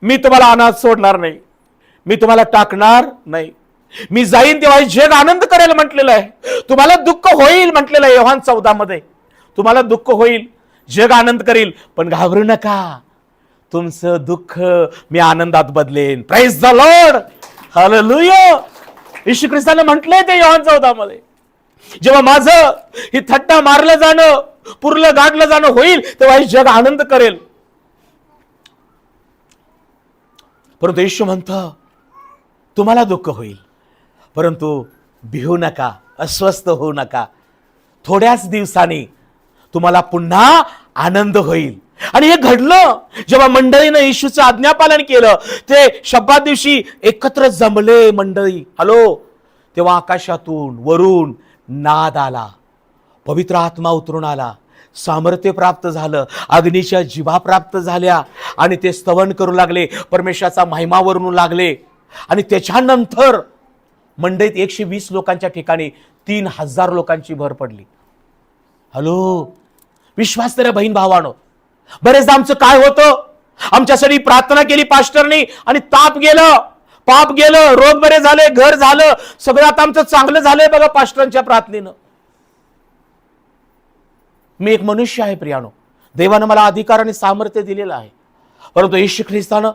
मी तुम्हाला अनाथ सोडणार नाही, मी तुम्हाला टाकणार नाही, मी जाईन तेव्हा जग आनंद करेल म्हटलेलं आहे. तुम्हाला दुःख होईल म्हटलेलं आहे योहान 14 मध्ये. तुम्हाला दुःख होईल, जग आनंद करेल, पण घाबरू नका, तुमचं दुःख मी आनंदात बदलेन. Praise the Lord. हालेलुया. येशू ख्रिस्ताने म्हटलंय ते योहान 14 मध्ये, जेव्हा माझं ही थट्टा मारलं जाणं, पुरलं गाडलं जाणं होईल, तेव्हा हे जग आनंद करेल. परंतु येशू म्हणतं तुम्हाला दुःख होईल, परंतु भिवू नका, अस्वस्थ होऊ नका. थोड्याच दिवसांनी तुम्हाला पुन्हा आनंद होईल. आणि हे घडलं जेव्हा मंडळीनं येशूचं आज्ञापालन केलं. ते शब्दात दिवशी एकत्र जमले मंडळी. हॅलो. तेव्हा आकाशातून वरून नाद आला, पवित्र आत्मा उतरून आला, सामर्थ्य प्राप्त झालं, अग्नीच्या जिभा प्राप्त झाल्या आणि ते स्तवन करू लागले, परमेश्वराचा महिमा वरून लागले. आणि त्याच्यानंतर मंडईत 120 लोकांच्या ठिकाणी 3000 लोकांची भर पडली. हॅलो. विश्वास तर बहीण भावानो, बरेचदा आमचं काय होतं, आमच्यासाठी प्रार्थना केली पास्टरनी आणि ताप गेलं, पाप गेलं, रोग बरे झाले, घर झालं, सगळं आता आमचं चांगलं झालंय बघा पास्टरांच्या प्रार्थनेनं. मी एक मनुष्य आहे प्रियानो, देवानं मला अधिकार आणि सामर्थ्य दिलेलं आहे. परंतु येशू ख्रिस्तानं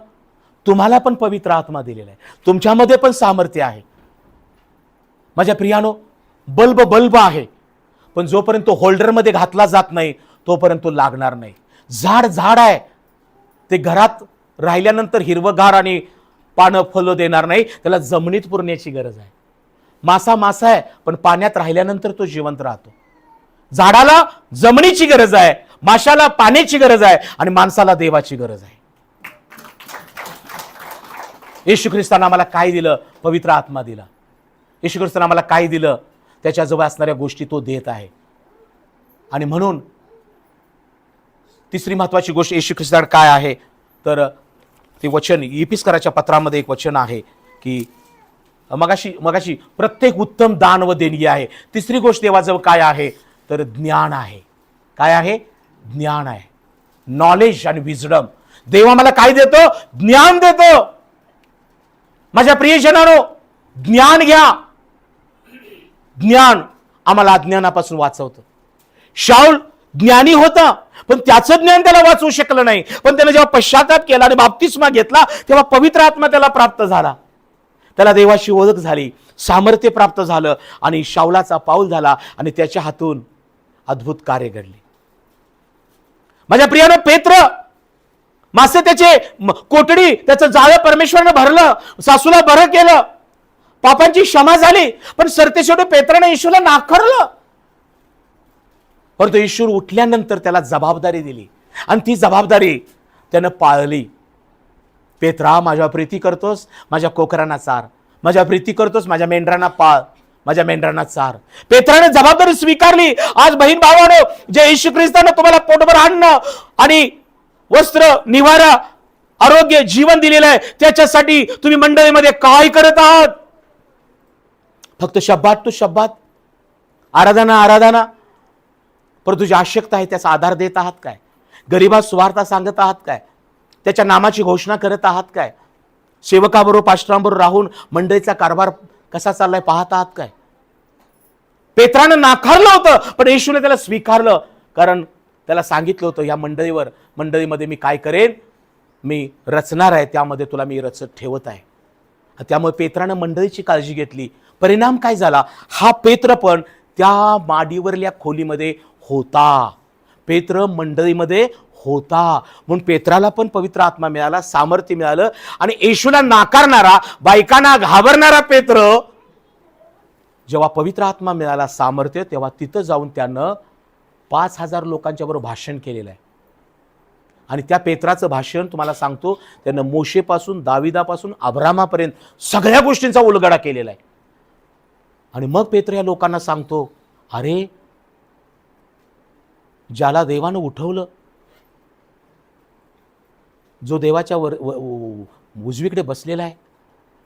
तुम्हाला पण पवित्र आत्मा दिलेला आहे, तुमच्यामध्ये पण सामर्थ्य आहे. माझ्या प्रियानो, बल्ब आहे, पण जोपर्यंत होल्डरमध्ये घातला जात नाही तोपर्यंत तो लागणार नाही. झाड आहे, ते घरात राहिल्यानंतर हिरवगार आणि पानं फुलं देणार नाही, त्याला जमिनीत पुरण्याची गरज आहे. मासा आहे, पण पाण्यात राहिल्यानंतर तो जिवंत राहतो. झाडाला जमिनीची गरज आहे, माशाला पाण्याची गरज आहे आणि माणसाला देवाची गरज आहे. येशू ख्रिस्तानं आम्हाला काय दिलं? पवित्र आत्मा दिला. येशू ख्रिस्तानं आम्हाला काय दिलं? त्याच्याजवळ असणाऱ्या गोष्टी तो देत आहे. आणि म्हणून तिसरी महत्वाची गोष्ट येशू ख्रिस्तानं काय आहे तर ते वचन इफिसकराच्या पत्रामध्ये एक वचन आहे की मगाशी प्रत्येक उत्तम दान व देणगी आहे. तिसरी गोष्ट देवाजवळ काय आहे तर ज्ञान आहे. काय आहे? ज्ञान आहे. नॉलेज आणि विजडम. देव आम्हाला काय देतो? ज्ञान देतो. माझ्या प्रियजनांनो, ज्ञान घ्या. ज्ञान आम्हाला अज्ञानापासून वाचवतं. शाऊल ज्ञानी होता, पण त्याचं ज्ञान त्याला वाचवू शकलं नाही. पण त्याने जेव्हा पश्चाताप केला आणि बाप्तिस्मा घेतला तेव्हा पवित्र आत्मा त्याला प्राप्त झाला. त्याला देवाची ओळख झाली, सामर्थ्य प्राप्त झालं आणि शाऊलाचा पाऊल झाला आणि त्याच्या हातून अद्भुत कार्य घडले. माझ्या प्रियानं पेत्र मासे त्याचे कोटडी त्याचं जाळं परमेश्वरानं भरलं, सासूला बरं केलं. पापांची क्षमा झाली, पण सरतेशेवटी पेत्राने येशूला नाकारलं. परंतु येशू उठल्यानंतर त्याला जबाबदारी दिली आणि ती जबाबदारी त्यानं पाळली. पेत्रा, माझ्या प्रीती करतोस, माझ्या कोकरांना चार. माझ्या प्रीती करतोस, माझ्या मेंढरांना पाळ, माझ्या मेंढरांना चार. पेत्राने जबाबदारी स्वीकारली. आज बहीण भावानो, जे येशू ख्रिस्तानं तुम्हाला पोटभर अन्न आणि वस्त्र, निवारा, आरोग्य, जीवन दिलेलं आहे, त्याच्यासाठी तुम्ही मंडळीमध्ये काय करत आहात? फक्त शब्दात तो शब्दात, आराधना आराधना, परंतु जी आवश्यकता आहे त्याचा आधार देत आहात काय? गरीबात सुवार्ता सांगत आहात काय? त्याच्या नामाची घोषणा करत आहात काय? सेवकाबरोबर, पास्टरांबरोबर राहून मंडळीचा कारभार कसा चाललाय पाहत आहात काय? पेत्रानं नाकारलं होतं, पण येशूने त्याला स्वीकारलं, कारण त्याला सांगितलं होतं या मंडळीमध्ये मी काय करेन, मी रचणार आहे, त्यामध्ये तुला मी रचत ठेवत आहे. त्यामुळे पेत्रानं मंडळीची काळजी घेतली. परिणाम काय झाला? हा पेत्र पण त्या माडीवरल्या खोलीमध्ये होता. पेत्र मंडळीमध्ये होता, म्हणून पेत्राला पण पवित्र आत्मा मिळाला, सामर्थ्य मिळालं. आणि येशूला नाकारणारा, बायकांना घाबरणारा पेत्र, जेव्हा पवित्र आत्मा मिळाला, सामर्थ्य, तेव्हा तिथं जाऊन त्यानं 5,000 लोकांच्या बरोबर भाषण केलेलं आहे. आणि त्या पेत्राचं भाषण तुम्हाला सांगतो, त्यानं मोशेपासून, दाविदापासून, अब्रामापर्यंत सगळ्या गोष्टींचा उलगडा केलेला आहे. आणि मग पेत्र या लोकांना सांगतो, अरे, ज्याला देवानं उठवलं, जो देवाच्या उजवीकडे बसलेला आहे,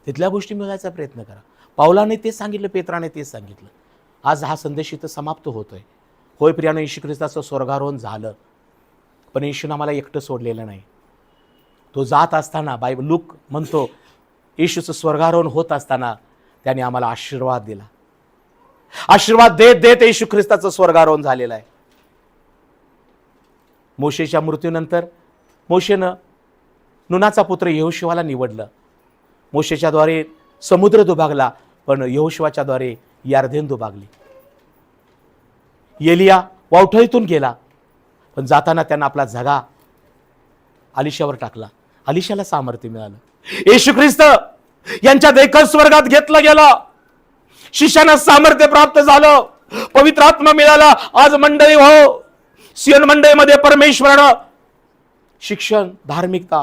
तिथल्या गोष्टी मिळायचा प्रयत्न करा. पावलाने ते सांगितलं, पेत्राने ते सांगितलं. आज हा संदेश इथं समाप्त होतोय. होय प्रियानं, येशू ख्रिस्ताचं स्वर्गारोहण झालं, पण येशूनं आम्हाला एकटं सोडलेलं नाही. तो जात असताना, बायबल लूक म्हणतो, येशूचं स्वर्गारोहण होत असताना त्याने आम्हाला आशीर्वाद दिला. आशीर्वाद देत देत येशू ख्रिस्ताचं स्वर्गारोहण झालेलं आहे. मोशेच्या मृत्यूनंतर मोशेनं नूनाचा पुत्र यहोशुवाला निवडलं. मोशेच्या द्वारे समुद्र दुभागला, पण यहोशुवाच्या द्वारे यार्देन दुभागली. एलिया वावठळीतून गेला, पण जाताना त्यांना आपला झगा अलिशावर टाकला. अलिशाला सामर्थ्य मिळालं. येशू ख्रिस्त यांच्या देखत स्वर्गात घेतलं गेलं. शिष्यांना सामर्थ्य प्राप्त झालं, पवित्र आत्मा मिळाला. आज मंडळी हो, सियन मंडळीमध्ये परमेश्वरानं शिक्षण, धार्मिकता,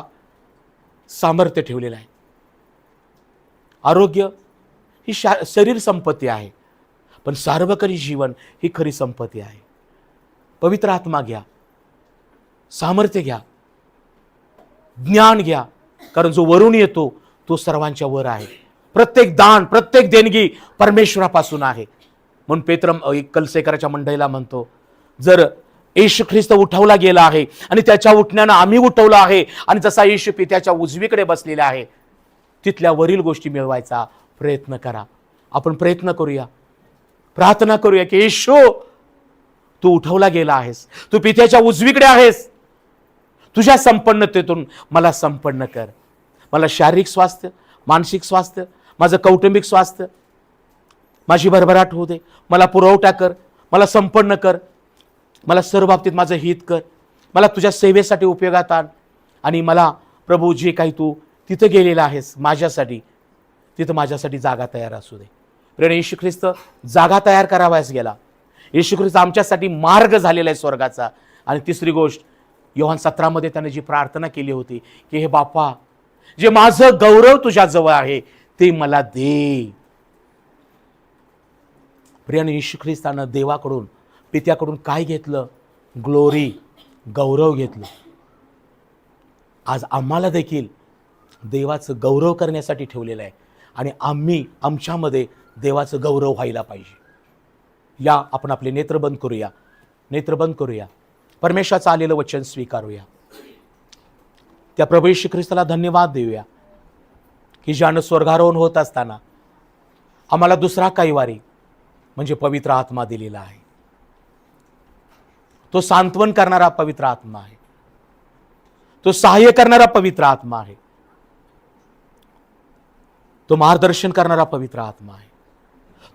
सामर्थ्य ठेवलेलं आहे. आरोग्य ही शरीर संपत्ती आहे, पण सार्वकालिक जीवन ही खरी संपत्ती आहे. पवित्र आत्मा घ्या, सामर्थ्य घ्या, ज्ञान घ्या, कारण जो वरून येतो तो सर्वांच्या वर आहे. प्रत्येक दान, प्रत्येक देणगी परमेश्वरापासून आहे. म्हणून पेत्र कलसेकराच्या मंडळीला म्हणतो, जर येशू ख्रिस्त उठवला गेला आहे आणि त्याच्या उठण्यानं आम्ही उठवलं आहे, आणि जसा येशू पित्याच्या उजवीकडे बसलेला आहे, तिथल्या वरील गोष्टी मिळवायचा प्रयत्न करा. आपण प्रयत्न करूया, प्रार्थना करूया की येशू, तू उठवला गेला आहेस, तू पित्याच्या उजवीकडे आहेस, तुझ्या संपन्नतेतून मला संपन्न कर. मला शारीरिक स्वास्थ्य, मानसिक स्वास्थ्य, माझं कौटुंबिक स्वास्थ्य, माझी भरभराट होऊ दे. मला पुरवठा कर, मला संपन्न कर, मला सर्व बाबतीत माझं हित कर. मला तुझ्या सेवेसाठी उपयोगात आण. आणि मला प्रभू, जे काही तू तिथं गेलेला आहेस माझ्यासाठी, तिथं माझ्यासाठी जागा तयार असू दे. प्रिय येशू ख्रिस्त जागा तयार करावयास गेला. येशू ख्रिस्त आमच्यासाठी मार्ग झालेला आहे स्वर्गाचा. आणि तिसरी गोष्ट, योहान 17 मध्ये त्याने जी प्रार्थना केली होती की हे बापा, जे माझं गौरव तुझ्या जवळ आहे ते मला दे. प्रियाने, येशू ख्रिस्तानं देवाकडून, पित्याकडून काय घेतलं? ग्लोरी, गौरव घेतलं. आज आम्हाला देखील देवाचं गौरव करण्यासाठी ठेवलेलं आहे, आणि आम्ही आमच्यामध्ये देवाचं गौरव व्हायला पाहिजे. या आपण आपले नेत्र बंद करूया, नेत्र बंद करूया, परमेश्वराचं आलेलं वचन स्वीकारूया. त्या प्रभू येशू ख्रिस्ताला धन्यवाद देऊया की ज्यानं स्वर्गारोहण होत असताना आम्हाला दुसरा कैवारी म्हणजे पवित्र आत्मा दिलेला आहे. तो सांत्वन करणारा पवित्र आत्मा आहे, तो सहाय्य करणारा पवित्र आत्मा आहे, तो मार्गदर्शन करणारा पवित्र आत्मा आहे,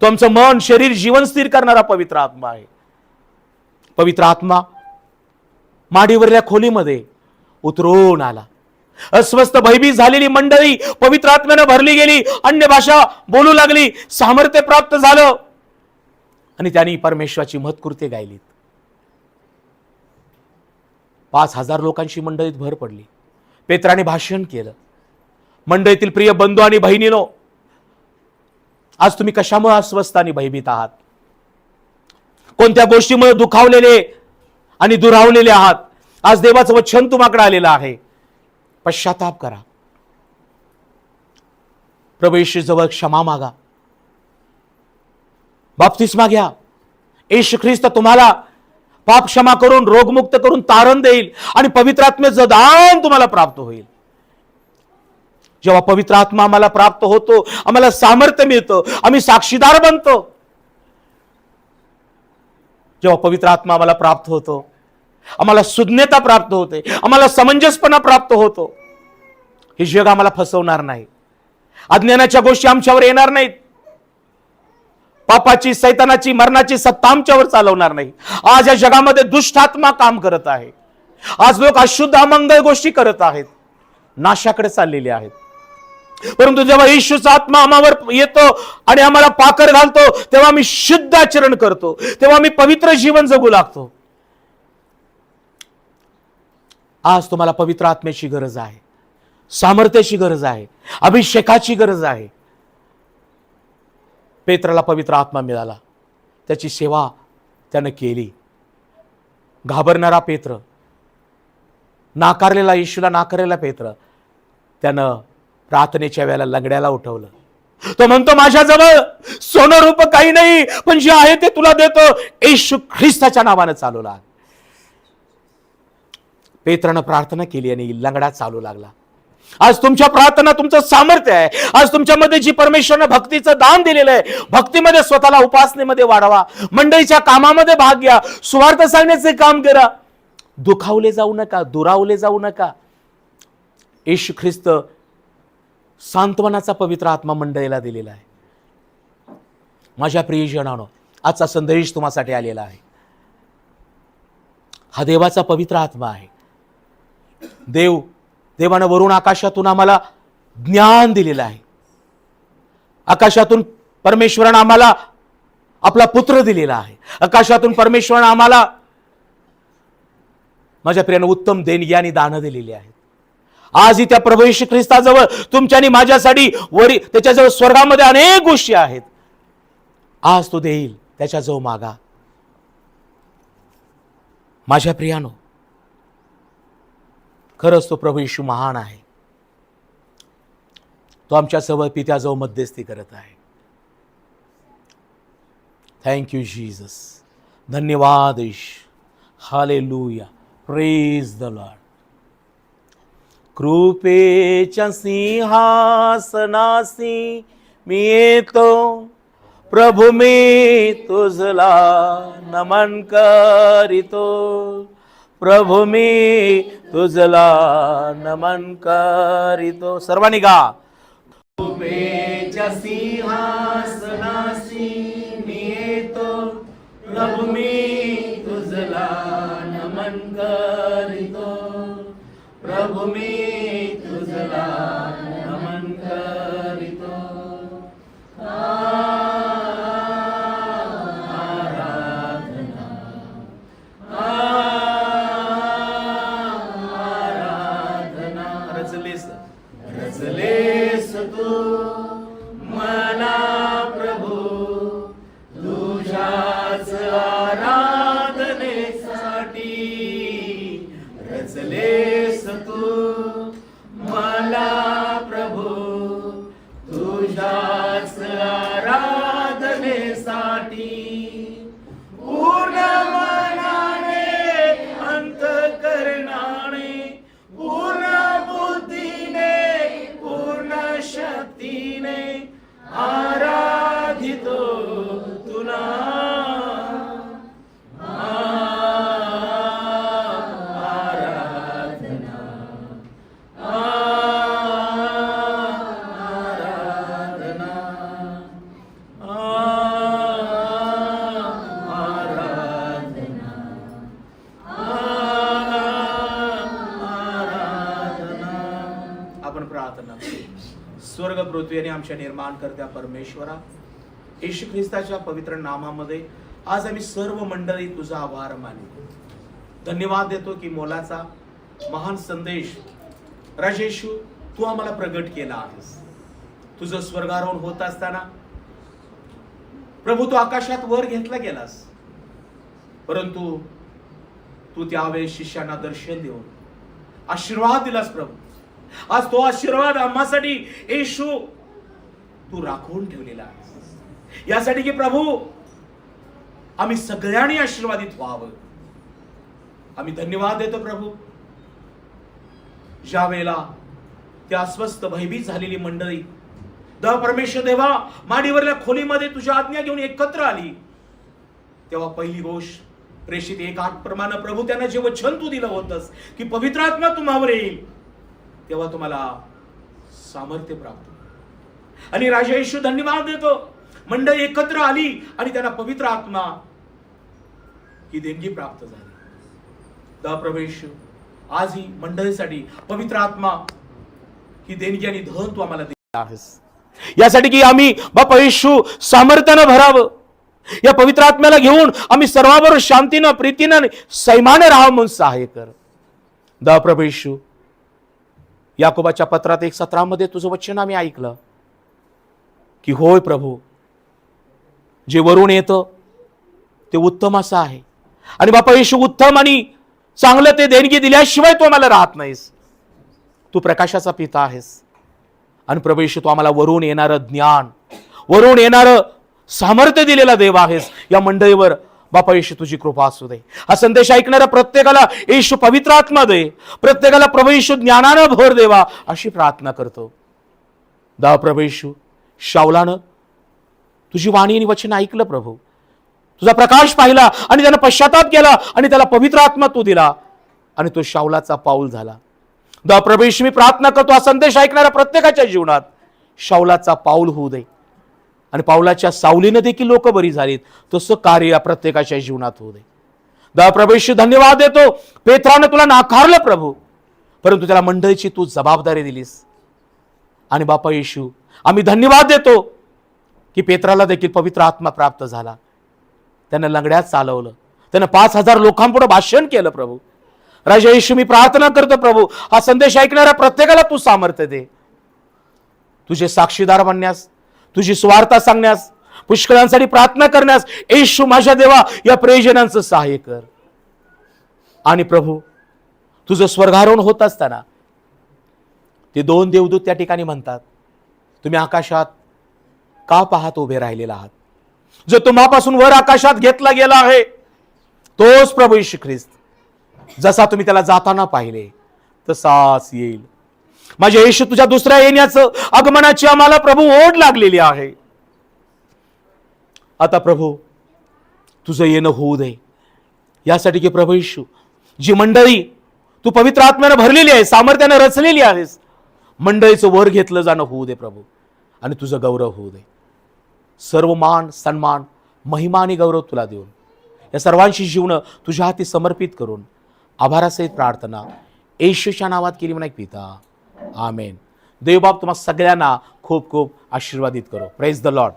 तो आमचं मन, शरीर, जीवन स्थिर करणारा पवित्र आत्मा आहे. पवित्र आत्मा माडीवरल्या खोलीमध्ये उतरून आला. अस्वस्थ भयभीत झालेली मंडळी पवित्र आत्म्याने भरली गेली, अन्य भाषा बोलू लागली, सामर्थ्य प्राप्त झालं आणि त्यांनी परमेश्वराची महत्कृत्ये गायलीत. 5,000 लोकांची मंडळीत भर पडली. पेत्राने भाषण केलं. मंडळीतील प्रिय बंधू आणि बहिणीनो, आज तुम्ही कशामुळे अस्वस्थ आणि भयभीत आहात? कोणत्या गोष्टीमुळे दुखावलेले आणि दुरावलेले आहात? आज देवाचं वचन तुम्हाकडे आलेलं आहे. पश्चाताप करा, प्रभू येशू जवळ क्षमा मागा, बाप्तिस्मा घ्या. येशू ख्रिस्त तुम्हाला पाप क्षमा करून, रोगमुक्त करून तारण देईल आणि पवित्र आत्म्याचं दान तुम्हाला प्राप्त होईल. जेव्हा पवित्र आत्मा आम्हाला प्राप्त होतो, आम्हाला सामर्थ्य मिळतं, आम्ही साक्षीदार बनतो. जेव्हा पवित्र आत्मा आम्हाला प्राप्त होतो, आम्हाला सुज्ञता प्राप्त होते, आम्हाला समंजसपणा प्राप्त होतो. हे जग आम्हाला फसवणार नाही. अज्ञानाच्या गोष्टी आमच्यावर येणार नाहीत. पापाची, सैतानाची, मरणाची सत्ता आमच्यावर चालवणार नाही. आज या जगामध्ये दुष्ट आत्मा काम करत आहे. आज लोक अशुद्ध अमंगल गोष्टी करत आहेत, नाशाकडे चाललेले आहेत. परंतु जेव्हा येशूचा आत्मा आम्हावर येतो आणि आम्हाला पाकर घालतो, तेव्हा आम्ही शुद्ध आचरण करतो, तेव्हा आम्ही पवित्र जीवन जगू लागतो. आज तुम्हाला पवित्र आत्म्याची गरज आहे, सामर्थ्याची गरज आहे, अभिषेकाची गरज आहे. पेत्राला पवित्र आत्मा मिळाला, त्याची सेवा त्यानं केली. घाबरणारा पेत्र, नाकारलेला, येशूला नाकारलेला पेत्र, त्यानं प्रार्थनेच्या वेळेला लंगड्याला उठवलं. तो म्हणतो, माझ्याजवळ सोनं रूप काही नाही, पण जे आहे ते तुला देतो, येशू ख्रिस्ताच्या नावानं चालू लाग. पेत्रानं प्रार्थना केली आणि लंगडा चालू लागला. आज तुमच्या प्रार्थना तुमचं सामर्थ्य आहे. आज तुमच्यामध्ये जी परमेश्वरानं भक्तीचं दान दिलेलं आहे, भक्तीमध्ये स्वतःला उपासनेमध्ये वाढवा, मंडळीच्या कामामध्ये भाग घ्या, सुवार्थ सांगण्याचे काम करा. दुखावले जाऊ नका, दुरावले जाऊ नका. येशू ख्रिस्त सांत्वनाचा पवित्र आत्मा मंडळीला दिलेला आहे. माझ्या प्रियजनांनो, आजचा संदेश तुम्हासाठी आलेला आहे. हा देवाचा पवित्र आत्मा आहे. देवानं वरून आकाशातून आम्हाला ज्ञान दिलेलं आहे. आकाशातून परमेश्वरानं आम्हाला आपला पुत्र दिलेला आहे. आकाशातून परमेश्वरानं आम्हाला, माझ्या प्रियानं, उत्तम देणगी आणि दानं दिलेली आहेत. आजही त्या प्रभू येशू ख्रिस्ताजवळ तुमच्या आणि माझ्यासाठी त्याच्याजवळ स्वर्गामध्ये अनेक गोष्टी आहेत. आज तो देईल, त्याच्याजवळ मागा. माझ्या प्रियानो, खरंच तो प्रभू येशू महान आहे. तो आमच्याजवळ पित्याजवळ मध्यस्थी करत आहे. Thank you Jesus. धन्यवाद Yeshu. Hallelujah. Praise the Lord. कृपेच्या सिंहासनासी मी येतो, प्रभू मी तुझला नमन करीतो, प्रभू मी तुझला नमन करीतो. सर्वांनी गा. कृपेच्या सिंहासनासी मी येतो, प्रभू मी तुझला नमन करीतो, प्रभू मी तुझला नमन करीतो. आराधना, आराधना. रचलेस तू मला प्रभू, तुझ्याच आराधनेसाठी. रचलेस तू मला प्रभू, तुझ्याच आराधनेसाठी. पूर्ण मनाने, अंतःकरणाने, पूर्ण बुद्धीने, पूर्ण शक्तीने आराधितो तुला. आराधना, प्रार्थना स्वर्ग पृथ्वी आमच्या निर्माणकर्त्या परमेश्वरा येशू ख्रिस्ताच्या पवित्र नामामध्ये आज आम्ही सर्व मंडळी तुझा आभार मानतो, धन्यवाद देतो की मोलाचा महान संदेश राजेशू तू आम्हाला प्रगट केला आहेस. तुझं स्वर्गारोहण होत असताना प्रभू तू आकाशात वर घेतला गेलास, परंतु तू त्यावेळेस शिष्यांना दर्शन देऊन आशीर्वाद दिलास. प्रभू आज तो आशीर्वाद आम्हासाठी येशू तू राखून ठेवलेला आहेस, यासाठी की प्रभू आम्ही सगळ्यांनी आशीर्वादित व्हावं. आम्ही धन्यवाद देतो प्रभू. ज्या वेळेला त्या अस्वस्थ भयभीत झालेली मंडळी परमेश्वर देवा माडीवरल्या खोलीमध्ये तुझ्या आज्ञा घेऊन एकत्र आली, तेव्हा पहिली गोष्ट प्रेषित 1:8 प्रमाणे प्रभू त्यांना जे वचन तू दिलं होतंस की पवित्र आत्मा तुम्हावर येईल, तेव्हा तुम्हाला सामर्थ्य प्राप्त. आणि राजा येशू धन्यवाद देतो, मंडळी एकत्र आली आणि त्यांना पवित्र आत्मा ही देणगी प्राप्त झाली. प्रभू आज ही मंडळीसाठी पवित्र आत्मा ही देणगी आणि धन तू आम्हाला दिली आहेस, यासाठी की आम्ही बापा येशू सामर्थ्यानं भरावं. या पवित्र आत्म्याला घेऊन आम्ही सर्वांबरोबर शांतीनं प्रीतीनं सैमाने राहावं म्हणून सहाय्य कर. प्रभू येशू याकोबाच्या पत्रात 1:17 मध्ये तुझं वचन आम्ही ऐकलं की होय प्रभू, जे वरून येतं ते उत्तम असं आहे. आणि बापा येशू उत्तम आणि चांगलं ते देणगी दिल्याशिवाय तू आम्हाला राहत नाहीस. तू प्रकाशाचा पिता आहेस आणि प्रभू येशू तू आम्हाला वरून येणारं ज्ञान, वरून येणारं सामर्थ्य दिलेला देव आहेस. या मंडळीवर बापा येशू तुझी कृपा असू दे. हा संदेश ऐकणाऱ्या प्रत्येकाला येशू पवित्र आत्मा दे, प्रत्येकाला प्रभू येशू ज्ञानानं भर देवा अशी प्रार्थना करतो. प्रभू येशू शाऊलानं तुझी वाणी आणि वचन ऐकलं प्रभू, तुझा प्रकाश पाहिला आणि त्यानं पश्चाताप केला आणि त्याला पवित्र आत्मा तू दिला आणि तो शाऊलाचा पाऊल झाला. प्रभू येशू मी प्रार्थना करतो हा संदेश ऐकणाऱ्या प्रत्येकाच्या जीवनात शाऊलाचा पाऊल होऊ दे आणि पाऊलाच्या सावलीनं देखील लोक बरी झालीत, तसं कार्य या प्रत्येकाच्या जीवनात होऊ दे. प्रभू येशू धन्यवाद देतो, पेत्रानं तुला नाकारलं प्रभू, परंतु त्याला मंडळीची तू जबाबदारी दिलीस. आणि बापा येशू आम्ही धन्यवाद देतो की पेत्राला देखील पवित्र आत्मा प्राप्त झाला, त्यानं लंगड्यात चालवलं, त्यानं 5,000 लोकांपुढे भाषण केलं. प्रभू राजा येशू मी प्रार्थना करतो प्रभू हा संदेश ऐकणाऱ्या प्रत्येकाला तू सामर्थ्य दे, तुझे साक्षीदार बनण्यास, तुझी स्वार्थ सांगण्यास, पुष्कळांसाठी प्रार्थना करण्यास येशू माझ्या देवा या प्रियजनांचं सहाय्य कर. आणि प्रभू तुझं स्वर्गारोहण होत असताना ते 2 देवदूत त्या ठिकाणी म्हणतात, तुम्ही आकाशात का पाहत उभे राहिलेला आहात? जो तुम्हापासून वर आकाशात घेतला गेला आहे तोच प्रभू येशू ख्रिस्त, जसा तुम्ही त्याला जाताना पाहिले तसाच येईल. माझे येशू तुझ्या दुसऱ्या येण्याचं आगमनाची आम्हाला प्रभू ओढ लागलेली आहे. आता प्रभू तुझं येणं होऊ दे, यासाठी की प्रभू येशू जी मंडळी तू पवित्र आत्म्यानं भरलेली आहे, सामर्थ्यानं रचलेली आहेस, मंडळीचं वर घेतलं जाणं होऊ दे प्रभू आणि तुझं गौरव होऊ दे. सर्व मान सन्मान महिमा आणि गौरव तुला देऊन या सर्वांची जीवन तुझ्या हाती समर्पित करून आभारासहित प्रार्थना येशूच्या नावात केली म्हणा पिता, आमेन. देवबाप तुम्हा सगळ्यांना खूप खूप आशीर्वादित करो. Praise the Lord.